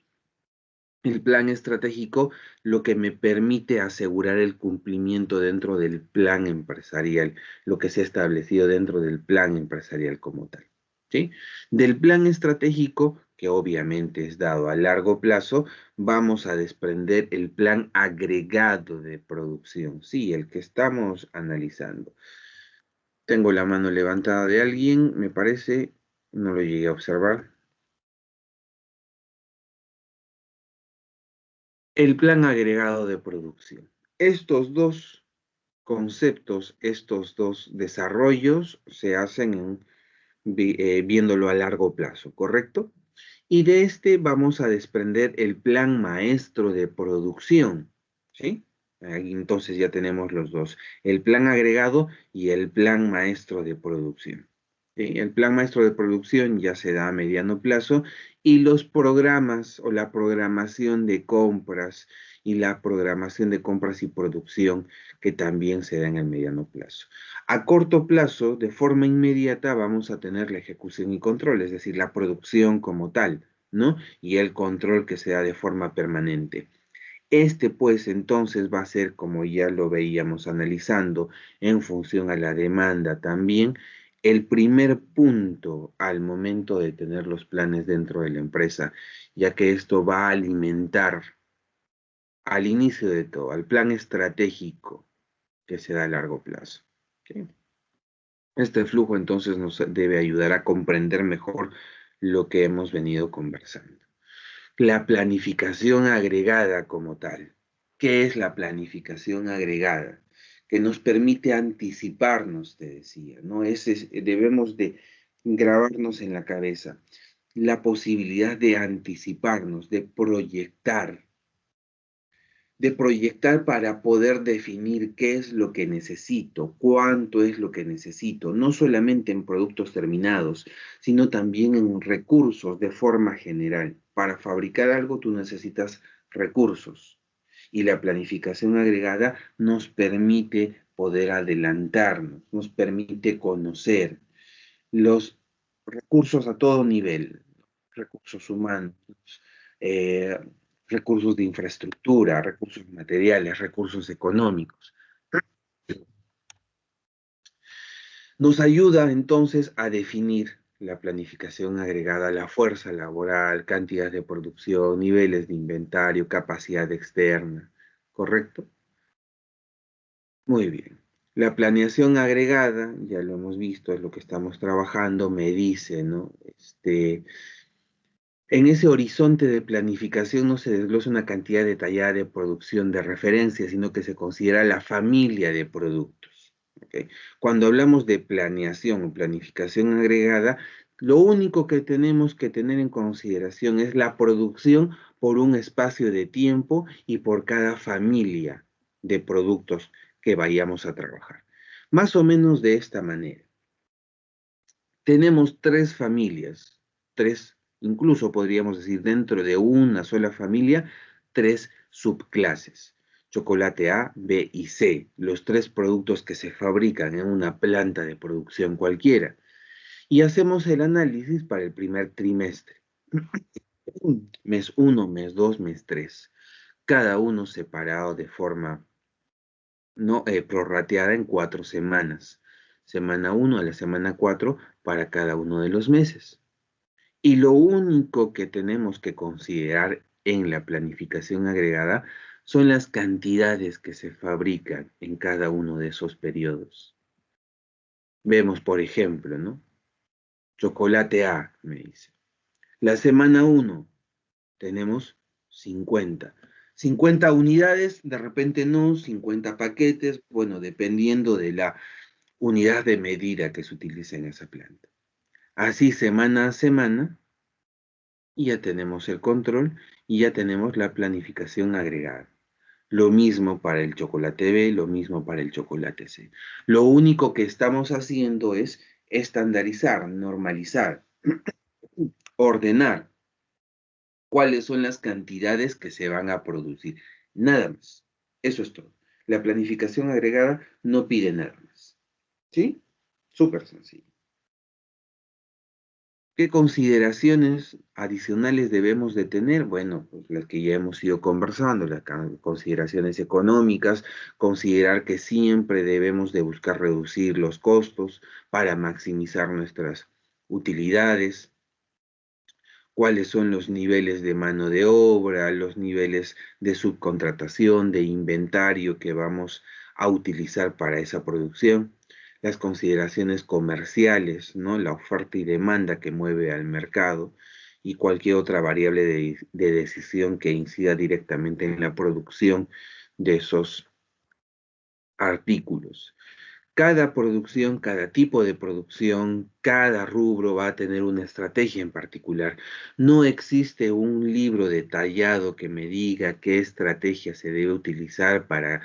el plan estratégico lo que me permite asegurar el cumplimiento dentro del plan empresarial, lo que se ha establecido dentro del plan empresarial como tal, ¿sí? Del plan estratégico, que obviamente es dado a largo plazo, vamos a desprender el plan agregado de producción, sí, el que estamos analizando. Tengo la mano levantada de alguien, me parece, no lo llegué a observar. El plan agregado de producción. Estos dos conceptos, estos dos desarrollos se hacen viéndolo a largo plazo, ¿correcto? Y de este vamos a desprender el plan maestro de producción, ¿sí? Ahí entonces ya tenemos los dos, el plan agregado y el plan maestro de producción. ¿Sí? El plan maestro de producción ya se da a mediano plazo y los programas o la programación de compras y la programación de compras y producción que también se da en el mediano plazo. A corto plazo, de forma inmediata, vamos a tener la ejecución y control, es decir, la producción como tal, ¿no? Y el control que se da de forma permanente. Pues, entonces va a ser, como ya lo veíamos analizando, en función a la demanda también, el primer punto al momento de tener los planes dentro de la empresa, ya que esto va a alimentar al inicio de todo, al plan estratégico que se da a largo plazo. ¿Ok? Este flujo entonces nos debe ayudar a comprender mejor lo que hemos venido conversando. La planificación agregada como tal. ¿Qué es la planificación agregada? Que nos permite anticiparnos, te decía, ¿no? Debemos de grabarnos en la cabeza la posibilidad de anticiparnos, de proyectar para poder definir qué es lo que necesito, cuánto es lo que necesito, no solamente en productos terminados, sino también en recursos de forma general. Para fabricar algo tú necesitas recursos y la planificación agregada nos permite poder adelantarnos, nos permite conocer los recursos a todo nivel, recursos humanos, eh, recursos de infraestructura, recursos materiales, recursos económicos. Nos ayuda entonces a definir la planificación agregada, la fuerza laboral, cantidad de producción, niveles de inventario, capacidad externa, ¿correcto? Muy bien. La planeación agregada, ya lo hemos visto, es lo que estamos trabajando, me dice, ¿no? En ese horizonte de planificación no se desglosa una cantidad detallada de producción de referencia, sino que se considera la familia de productos. ¿Ok? Cuando hablamos de planeación o planificación agregada, lo único que tenemos que tener en consideración es la producción por un espacio de tiempo y por cada familia de productos que vayamos a trabajar. Más o menos de esta manera. Tenemos tres familias, incluso podríamos decir dentro de una sola familia, tres subclases. Chocolate A, B y C, los tres productos que se fabrican en una planta de producción cualquiera. Y hacemos el análisis para el primer trimestre. Mes 1, mes 2, mes 3. Cada uno separado de forma no prorrateada en 4 semanas. Semana 1 a la semana 4 para cada uno de los meses. Y lo único que tenemos que considerar en la planificación agregada son las cantidades que se fabrican en cada uno de esos periodos. Vemos, por ejemplo, ¿no? Chocolate A, me dice. La semana 1 tenemos 50. 50 unidades, de repente no, 50 paquetes, bueno, dependiendo de la unidad de medida que se utilice en esa planta. Así semana a semana, y ya tenemos el control y ya tenemos la planificación agregada. Lo mismo para el chocolate B, lo mismo para el chocolate C. Lo único que estamos haciendo es estandarizar, normalizar, ordenar cuáles son las cantidades que se van a producir. Nada más. Eso es todo. La planificación agregada no pide nada más. ¿Sí? Súper sencillo. ¿Qué consideraciones adicionales debemos de tener? Bueno, pues las que ya hemos ido conversando, las consideraciones económicas, considerar que siempre debemos de buscar reducir los costos para maximizar nuestras utilidades, cuáles son los niveles de mano de obra, los niveles de subcontratación, de inventario que vamos a utilizar para esa producción, las consideraciones comerciales, ¿no? La oferta y demanda que mueve al mercado y cualquier otra variable de decisión que incida directamente en la producción de esos artículos. Cada producción, cada tipo de producción, cada rubro va a tener una estrategia en particular. No existe un libro detallado que me diga qué estrategia se debe utilizar para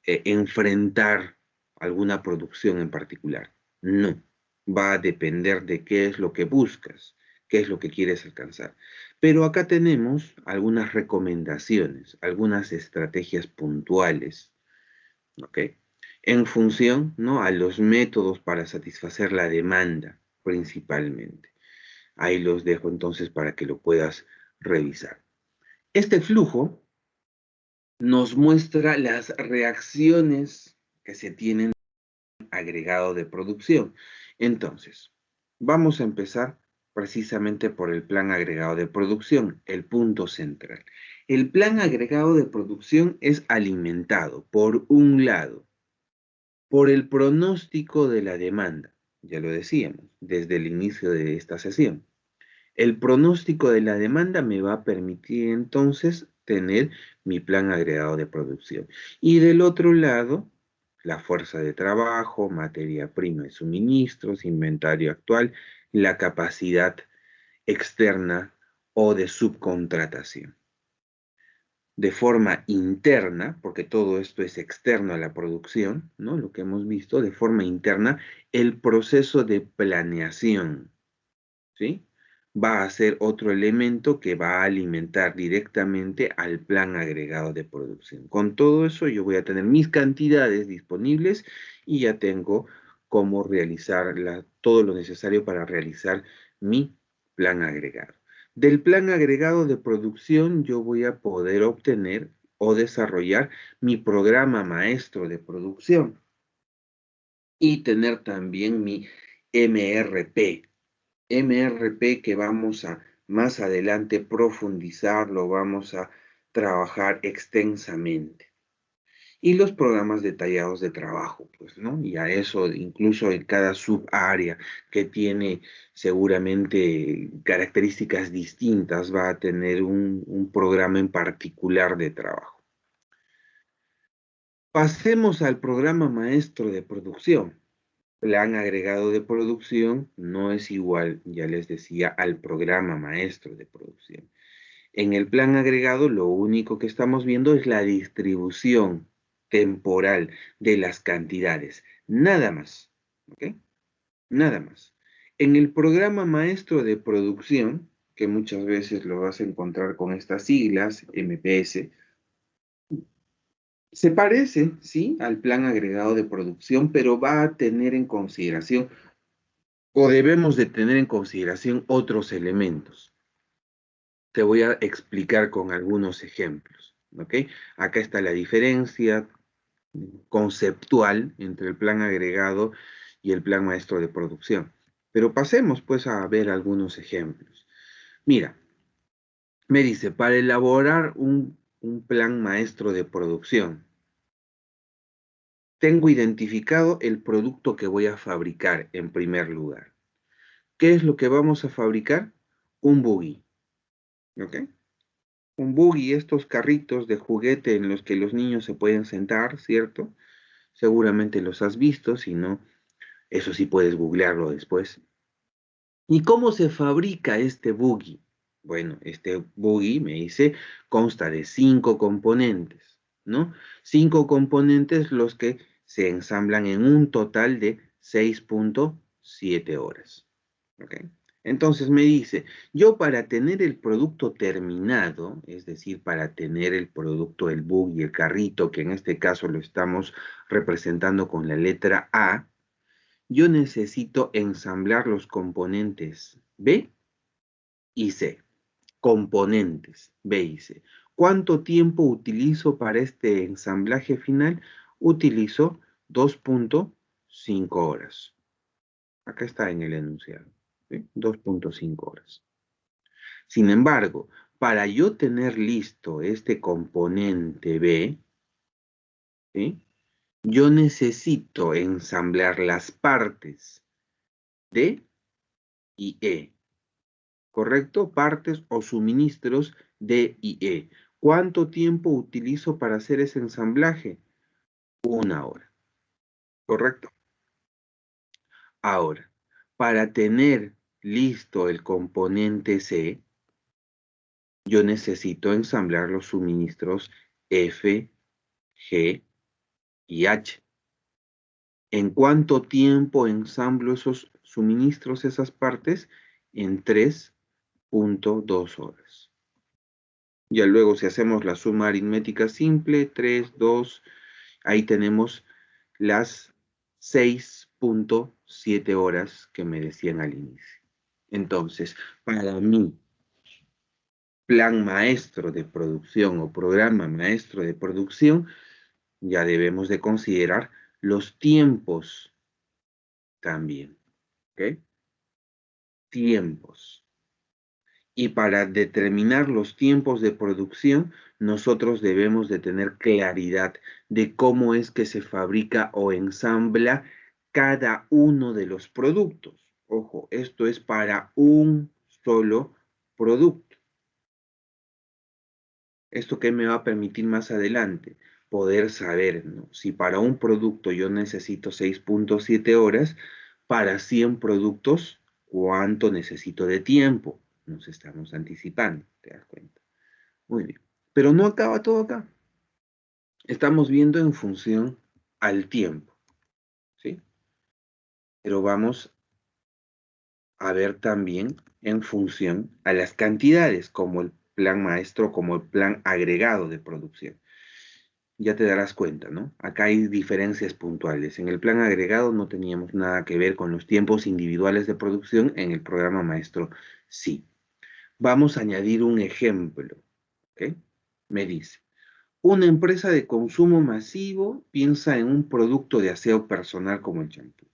enfrentar alguna producción en particular. No, va a depender de qué es lo que buscas, qué es lo que quieres alcanzar. Pero acá tenemos algunas recomendaciones, algunas estrategias puntuales, ¿ok? En función, ¿no? A los métodos para satisfacer la demanda, principalmente. Ahí los dejo entonces para que lo puedas revisar. Este flujo nos muestra las reacciones que se tienen agregado de producción. Entonces, vamos a empezar precisamente por el plan agregado de producción, el punto central. El plan agregado de producción es alimentado, por un lado, por el pronóstico de la demanda, ya lo decíamos, desde el inicio de esta sesión. El pronóstico de la demanda me va a permitir entonces tener mi plan agregado de producción. Y del otro lado, la fuerza de trabajo, materia prima y suministros, inventario actual, la capacidad externa o de subcontratación. De forma interna, porque todo esto es externo a la producción, ¿no? Lo que hemos visto, de forma interna, el proceso de planeación, ¿sí? Va a ser otro elemento que va a alimentar directamente al plan agregado de producción. Con todo eso yo voy a tener mis cantidades disponibles y ya tengo cómo realizar todo lo necesario para realizar mi plan agregado. Del plan agregado de producción yo voy a poder obtener o desarrollar mi programa maestro de producción y tener también mi MRP. MRP que vamos a más adelante profundizarlo, vamos a trabajar extensamente. y los programas detallados de trabajo, pues, ¿no? Y a eso, incluso en cada subárea que tiene seguramente características distintas, va a tener un programa en particular de trabajo. Pasemos al programa maestro de producción. Plan agregado de producción no es igual, ya les decía, al programa maestro de producción. En el plan agregado, lo único que estamos viendo es la distribución temporal de las cantidades. Nada más. ¿Ok? Nada más. En el programa maestro de producción, que muchas veces lo vas a encontrar con estas siglas, MPS, se parece, sí, al plan agregado de producción, pero va a tener en consideración, o debemos de tener en consideración otros elementos. Te voy a explicar con algunos ejemplos, ¿ok? Acá está la diferencia conceptual entre el plan agregado y el plan maestro de producción. Pero pasemos pues a ver algunos ejemplos. Mira, me dice, para elaborar un plan maestro de producción, tengo identificado el producto que voy a fabricar en primer lugar. ¿Qué es lo que vamos a fabricar? Un buggy, ¿ok? Un buggy, estos carritos de juguete en los que los niños se pueden sentar, ¿cierto? Seguramente los has visto, si no, eso sí puedes googlearlo después. ¿Y cómo se fabrica este buggy? Bueno, este buggy, me dice, consta de 5 componentes, ¿no? 5 componentes los que se ensamblan en un total de 6.7 horas, ¿ok? Entonces me dice, yo para tener el producto terminado, es decir, para tener el producto, el buggy, el carrito, que en este caso lo estamos representando con la letra A, yo necesito ensamblar los componentes B y C. Componentes B y C. ¿Cuánto tiempo utilizo para este ensamblaje final? Utilizo 2.5 horas. Acá está en el enunciado. ¿Sí? 2.5 horas. Sin embargo, para yo tener listo este componente B, ¿sí? Yo necesito ensamblar las partes D y E. ¿Correcto? Partes o suministros D y E. ¿Cuánto tiempo utilizo para hacer ese ensamblaje? 1 hora. ¿Correcto? Ahora, para tener listo el componente C, yo necesito ensamblar los suministros F, G y H. ¿En cuánto tiempo ensamblo esos suministros, esas partes? En 3.2 horas. Ya luego, si hacemos la suma aritmética simple, 3, 2, ahí tenemos las 6.7 horas que me decían al inicio. Entonces, para mí, plan maestro de producción o programa maestro de producción, ya debemos de considerar los tiempos también. ¿Ok? Tiempos. Y para determinar los tiempos de producción, nosotros debemos de tener claridad de cómo es que se fabrica o ensambla cada uno de los productos. Ojo, esto es para un solo producto. ¿Esto qué me va a permitir más adelante? Poder saber, ¿no? Si para un producto yo necesito 6.7 horas, para 100 productos, ¿cuánto necesito de tiempo? Nos estamos anticipando, ¿te das cuenta? Muy bien. Pero no acaba todo acá. Estamos viendo en función al tiempo, ¿sí? Pero vamos a ver también en función a las cantidades, como el plan maestro, como el plan agregado de producción. Ya te darás cuenta, ¿no? Acá hay diferencias puntuales. En el plan agregado no teníamos nada que ver con los tiempos individuales de producción, en el programa maestro sí. Vamos a añadir un ejemplo, ¿ok? Me dice, una empresa de consumo masivo piensa en un producto de aseo personal como el champú.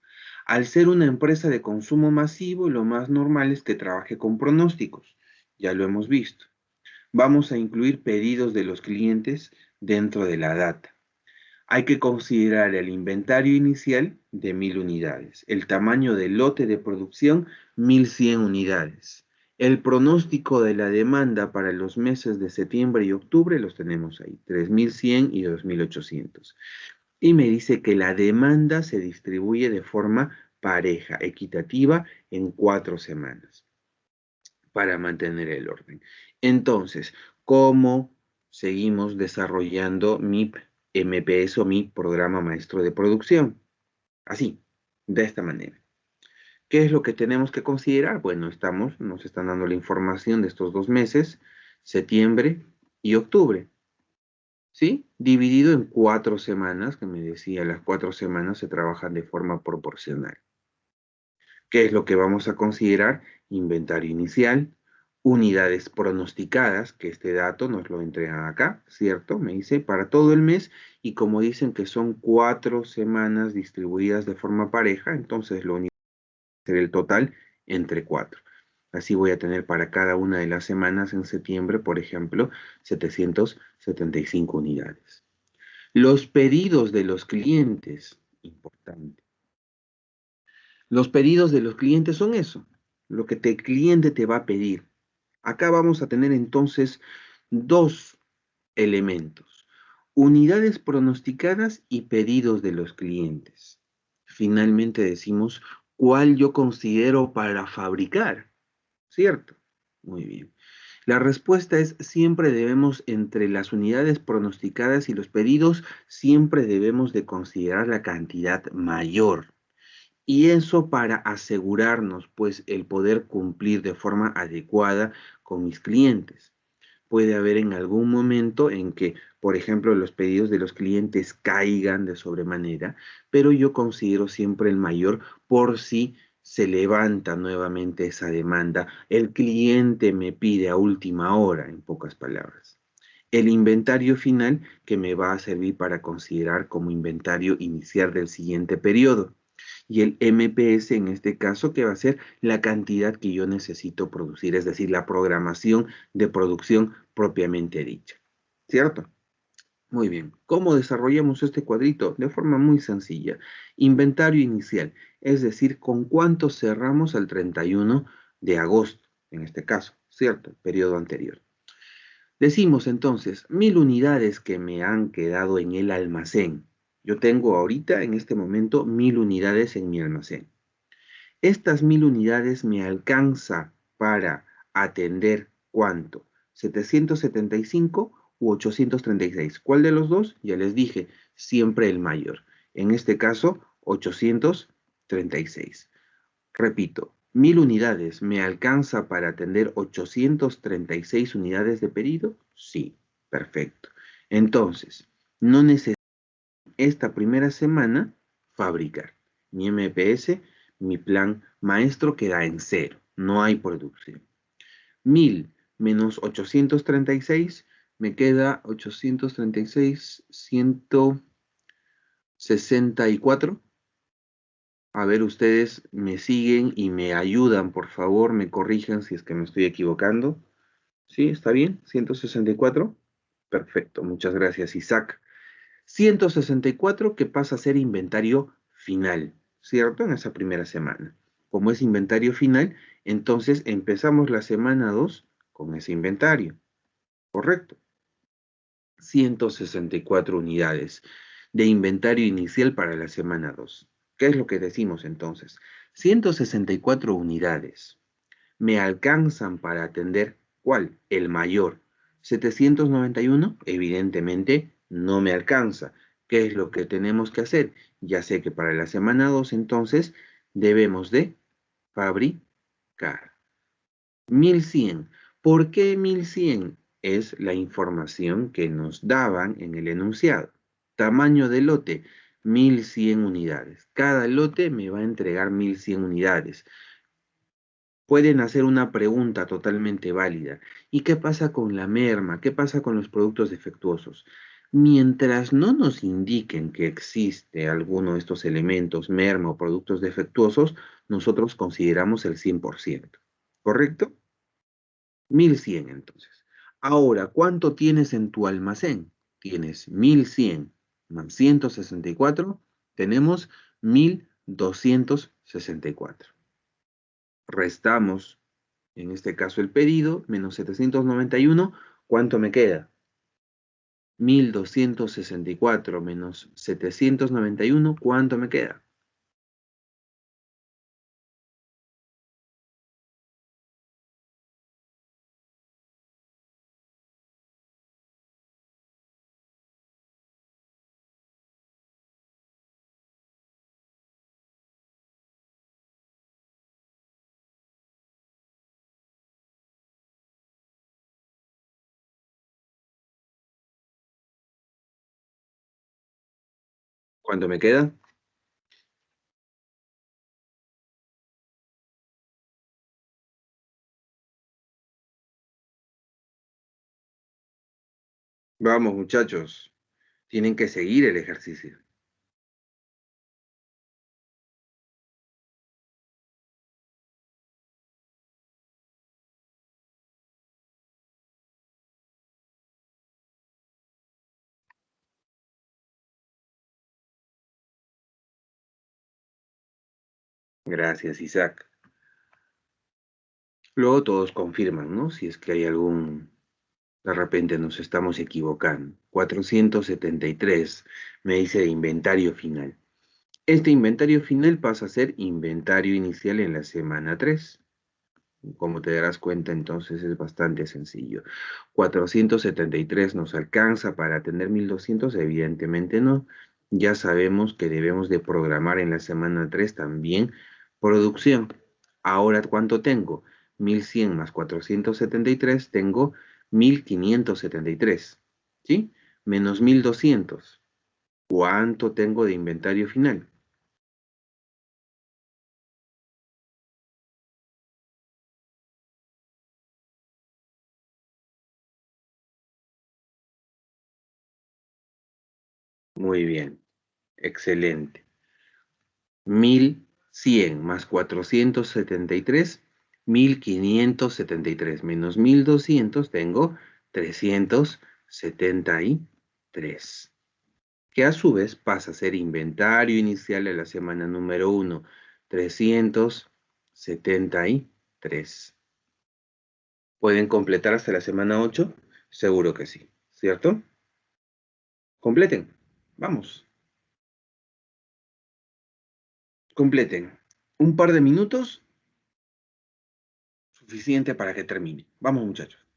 Al ser una empresa de consumo masivo, lo más normal es que trabaje con pronósticos. Ya lo hemos visto. Vamos a incluir pedidos de los clientes dentro de la data. Hay que considerar el inventario inicial de 1000 unidades, el tamaño del lote de producción, 1100 unidades. El pronóstico de la demanda para los meses de septiembre y octubre los tenemos ahí, 3100 y 2800. Y me dice que la demanda se distribuye de forma pareja, equitativa, en 4 semanas para mantener el orden. Entonces, ¿cómo seguimos desarrollando mi MPS o mi programa maestro de producción? Así, de esta manera. ¿Qué es lo que tenemos que considerar? Bueno, nos están dando la información de estos 2 meses, septiembre y octubre. ¿Sí? Dividido en 4 semanas, que me decía, las 4 semanas se trabajan de forma proporcional. ¿Qué es lo que vamos a considerar? Inventario inicial, unidades pronosticadas, que este dato nos lo entregan acá, ¿cierto? Me dice para todo el mes, y como dicen que son 4 semanas distribuidas de forma pareja, entonces lo único que será el total entre 4. Así voy a tener para cada una de las semanas en septiembre, por ejemplo, 775 unidades. Los pedidos de los clientes, importante. Los pedidos de los clientes son eso, lo que el cliente te va a pedir. Acá vamos a tener entonces 2 elementos: unidades pronosticadas y pedidos de los clientes. Finalmente decimos cuál yo considero para fabricar, ¿cierto? Muy bien. La respuesta es siempre debemos, entre las unidades pronosticadas y los pedidos, siempre debemos de considerar la cantidad mayor. Y eso para asegurarnos, pues, el poder cumplir de forma adecuada con mis clientes. Puede haber en algún momento en que, por ejemplo, los pedidos de los clientes caigan de sobremanera, pero yo considero siempre el mayor por si se levanta nuevamente esa demanda. El cliente me pide a última hora, en pocas palabras. El inventario final que me va a servir para considerar como inventario inicial del siguiente periodo. Y el MPS en este caso, que va a ser la cantidad que yo necesito producir, es decir, la programación de producción propiamente dicha. ¿Cierto? Muy bien. ¿Cómo desarrollamos este cuadrito? De forma muy sencilla. Inventario inicial, es decir, con cuánto cerramos al 31 de agosto, en este caso, ¿cierto? El periodo anterior. Decimos entonces, 1000 unidades que me han quedado en el almacén. Yo tengo ahorita, en este momento, 1000 unidades en mi almacén. Estas 1000 unidades me alcanza para atender, ¿cuánto? ¿775 u 836? ¿Cuál de los dos? Ya les dije, siempre el mayor. En este caso, 836. Repito, 1000 unidades, ¿me alcanza para atender 836 unidades de pedido? Sí, perfecto. Entonces, no necesito esta primera semana fabricar. Mi MPS, mi plan maestro queda en 0, no hay producción. 1000 menos 836, me queda 836, 164. A ver, ustedes me siguen y me ayudan, por favor, me corrijan si es que me estoy equivocando. ¿Sí? ¿Está bien? 164. Perfecto, muchas gracias, Isaac. 164 que pasa a ser inventario final, ¿cierto? En esa primera semana. Como es inventario final, entonces empezamos la semana 2 con ese inventario. ¿Correcto? 164 unidades de inventario inicial para la semana 2. ¿Qué es lo que decimos entonces? 164 unidades. ¿Me alcanzan para atender cuál? El mayor. 791, evidentemente, no me alcanza. ¿Qué es lo que tenemos que hacer? Ya sé que para la semana 2, entonces, debemos de fabricar. 1100. ¿Por qué 1100? Es la información que nos daban en el enunciado. Tamaño de lote, 1100 unidades. Cada lote me va a entregar 1100 unidades. Pueden hacer una pregunta totalmente válida. ¿Y qué pasa con la merma? ¿Qué pasa con los productos defectuosos? Mientras no nos indiquen que existe alguno de estos elementos, merma o productos defectuosos, nosotros consideramos el 100%. ¿Correcto? 1100 entonces. Ahora, ¿cuánto tienes en tu almacén? Tienes 1100. más 164, tenemos 1264. Restamos, en este caso el pedido, menos 791, ¿cuánto me queda? 1264 menos 791, ¿cuánto me queda? ¿Cuánto me queda? Vamos, muchachos, tienen que seguir el ejercicio. Gracias, Isaac. Luego todos confirman, ¿no? Si es que hay algún... De repente nos estamos equivocando. 473 me dice de inventario final. Este inventario final pasa a ser inventario inicial en la semana 3. Como te darás cuenta, entonces es bastante sencillo. 473 nos alcanza para tener 1200, evidentemente no. Ya sabemos que debemos de programar en la semana 3 también producción. Ahora, ¿cuánto tengo? 1100 más 473, tengo 1573. ¿Sí? Menos 1200. ¿Cuánto tengo de inventario final? Muy bien. Excelente. 1100 más 473, 1573 menos 1200, tengo 373, que a su vez pasa a ser inventario inicial de la semana número 1, 373. ¿Pueden completar hasta la semana 8? Seguro que sí, ¿cierto? Completen. Vamos. Completen. Un par de minutos suficiente para que termine. Vamos, muchachos.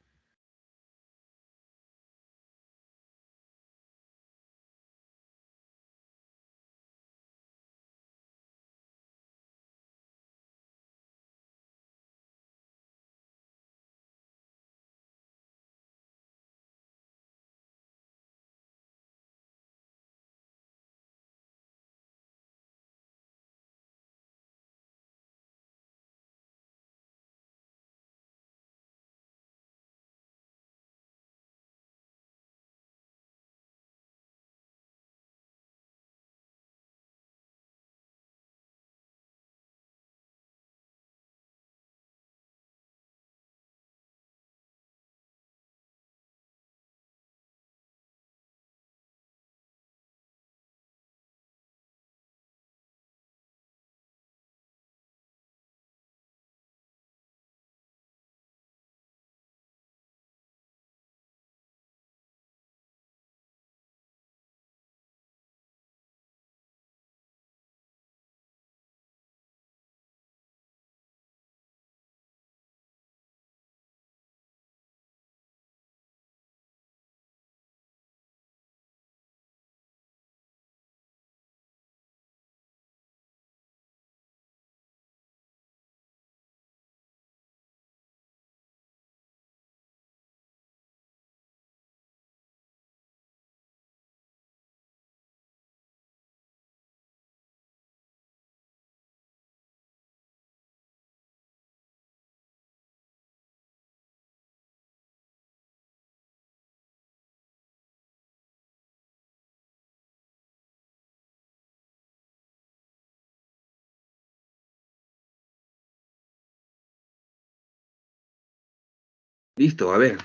Listo, a ver.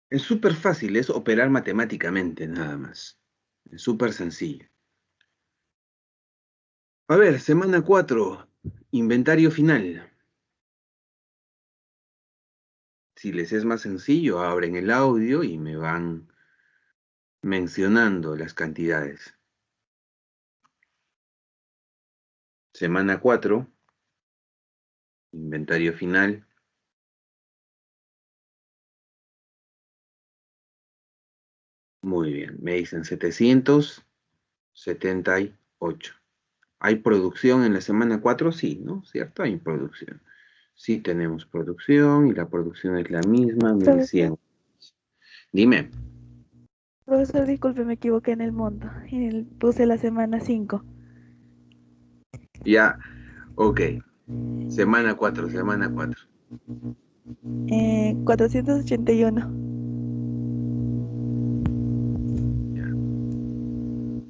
Es súper fácil, es operar matemáticamente nada más. Es súper sencillo. A ver, semana 4, inventario final. Si les es más sencillo, abren el audio y me van mencionando las cantidades. Semana 4, inventario final. Muy bien, me dicen 778. ¿Hay producción en la semana 4? Sí, ¿no? ¿Cierto? Hay producción. Sí tenemos producción y la producción es la misma, 1100. Dime. Profesor, disculpe, me equivoqué en el monto. Puse la semana 5. Ya, ok. Semana 4, semana 4. 481. Ya,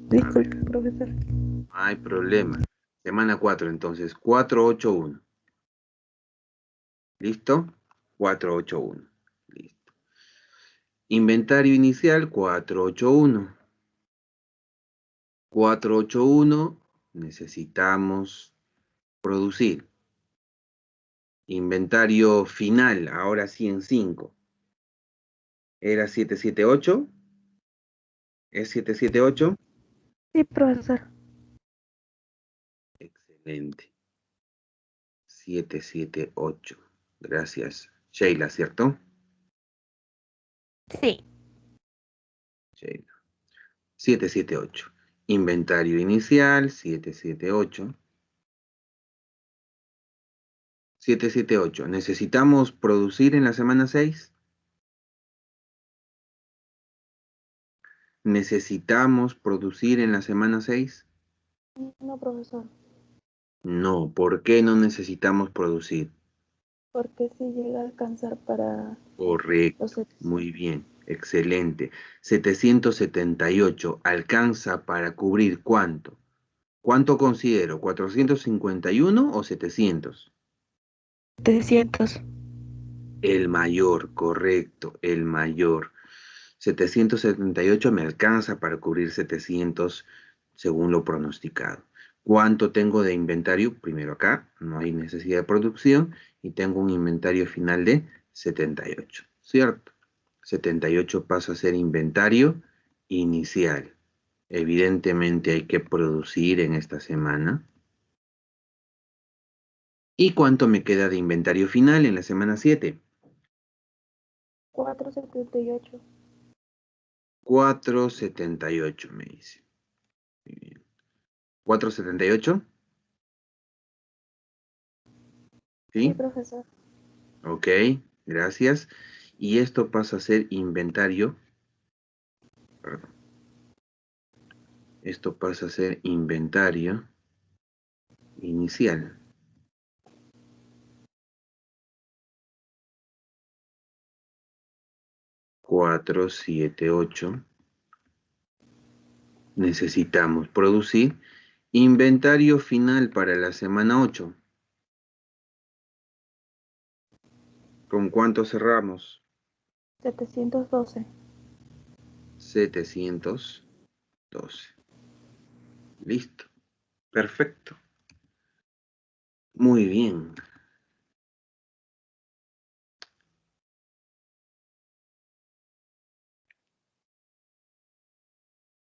Disculpe, profesor. no hay problema. Semana 4, entonces, 481. ¿Listo? 481. Listo. Inventario inicial, 481. 481, necesitamos producir. Inventario final, ahora sí en 5. ¿Era 778? ¿Es 778? Sí, profesor. Excelente. 778. Gracias. Sheila, ¿cierto? Sí. Sheila. 778. Inventario inicial, 778. 778. ¿Necesitamos producir en la semana 6? ¿Necesitamos producir en la semana 6? No, profesor. No, ¿por qué no necesitamos producir? Porque sí llega a alcanzar para Correcto, los muy bien, excelente. 778, ¿alcanza para cubrir cuánto? ¿Cuánto considero? ¿451 o 700? 700. El mayor, correcto, el mayor. 778 me alcanza para cubrir 700 según lo pronosticado. ¿Cuánto tengo de inventario? Primero acá, no hay necesidad de producción y tengo un inventario final de 78, ¿cierto? 78 pasa a ser inventario inicial. Evidentemente hay que producir en esta semana. ¿Y cuánto me queda de inventario final en la semana 7? 478. 478 me dice. Muy bien. 478. Sí, ¿Sí? profesor. Ok, gracias. Y esto pasa a ser inventario. Perdón. Esto pasa a ser inventario inicial. Cuatro, siete, 8. Necesitamos producir inventario final para la semana 8. ¿Con cuánto cerramos? 712. 712. Listo. Perfecto. Muy bien.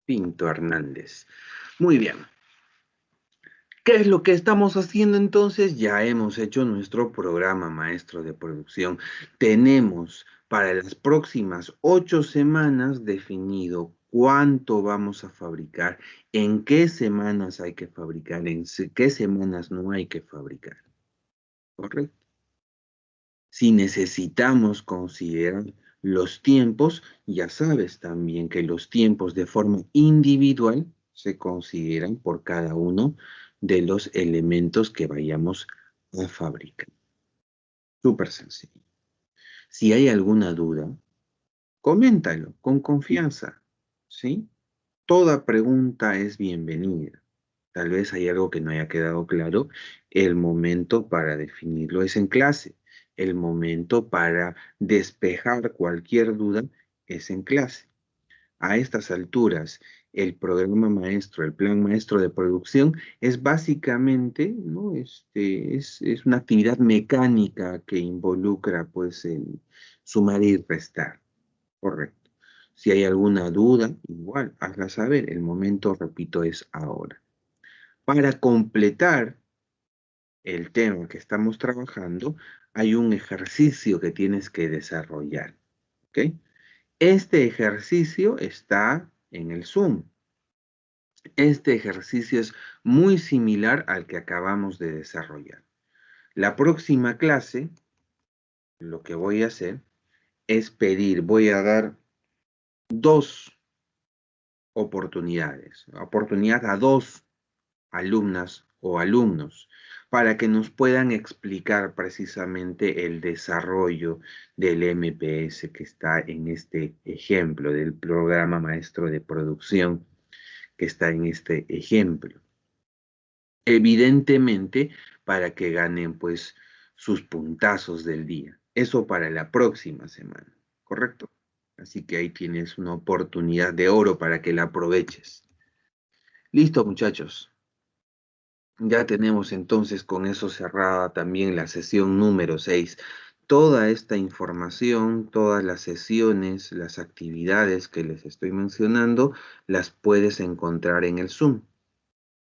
Pinto Hernández. Muy bien. ¿Qué es lo que estamos haciendo entonces? Ya hemos hecho nuestro programa maestro de producción. Tenemos para las próximas 8 semanas definido cuánto vamos a fabricar, en qué semanas hay que fabricar, qué semanas no hay que fabricar. ¿Correcto? Si necesitamos considerar los tiempos, ya sabes también que los tiempos de forma individual se consideran por cada uno de los elementos que vayamos a fabricar. Súper sencillo. Si hay alguna duda, coméntalo con confianza, ¿sí? Toda pregunta es bienvenida. Tal vez hay algo que no haya quedado claro. El momento para definirlo es en clase. El momento para despejar cualquier duda es en clase. A estas alturas el programa maestro, el plan maestro de producción, es básicamente, ¿no? Es una actividad mecánica que involucra, pues, el sumar y restar. Correcto. Si hay alguna duda, igual, hazla saber. El momento, repito, es ahora. Para completar el tema que estamos trabajando, hay un ejercicio que tienes que desarrollar. ¿Ok? Este ejercicio está en el Zoom. Este ejercicio es muy similar al que acabamos de desarrollar. La próxima clase, lo que voy a hacer es voy a dar dos oportunidades, oportunidad a dos alumnas o alumnos para que nos puedan explicar precisamente el desarrollo del MPS que está en este ejemplo, del programa maestro de producción que está en este ejemplo. Evidentemente, para que ganen pues sus puntazos del día. Eso para la próxima semana, ¿correcto? Así que ahí tienes una oportunidad de oro para que la aproveches. Listo, muchachos. Ya tenemos entonces con eso cerrada también la sesión número 6. Toda esta información, todas las sesiones, las actividades que les estoy mencionando, las puedes encontrar en el Zoom.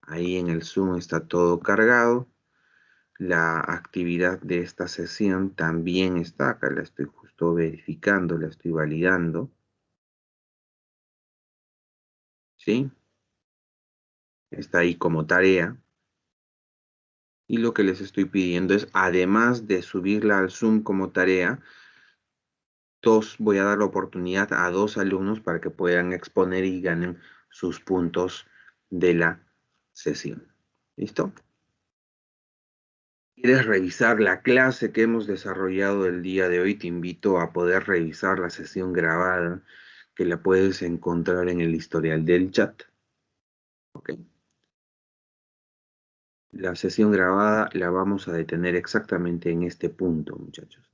Ahí en el Zoom está todo cargado. La actividad de esta sesión también está acá. La estoy justo verificando, la estoy validando. ¿Sí? Está ahí como tarea. Y lo que les estoy pidiendo es, además de subirla al Zoom como tarea, voy a dar la oportunidad a dos alumnos para que puedan exponer y ganen sus puntos de la sesión. ¿Listo? ¿Quieres revisar la clase que hemos desarrollado el día de hoy? Te invito a poder revisar la sesión grabada, que la puedes encontrar en el historial del chat. ¿Ok? La sesión grabada la vamos a detener exactamente en este punto, muchachos.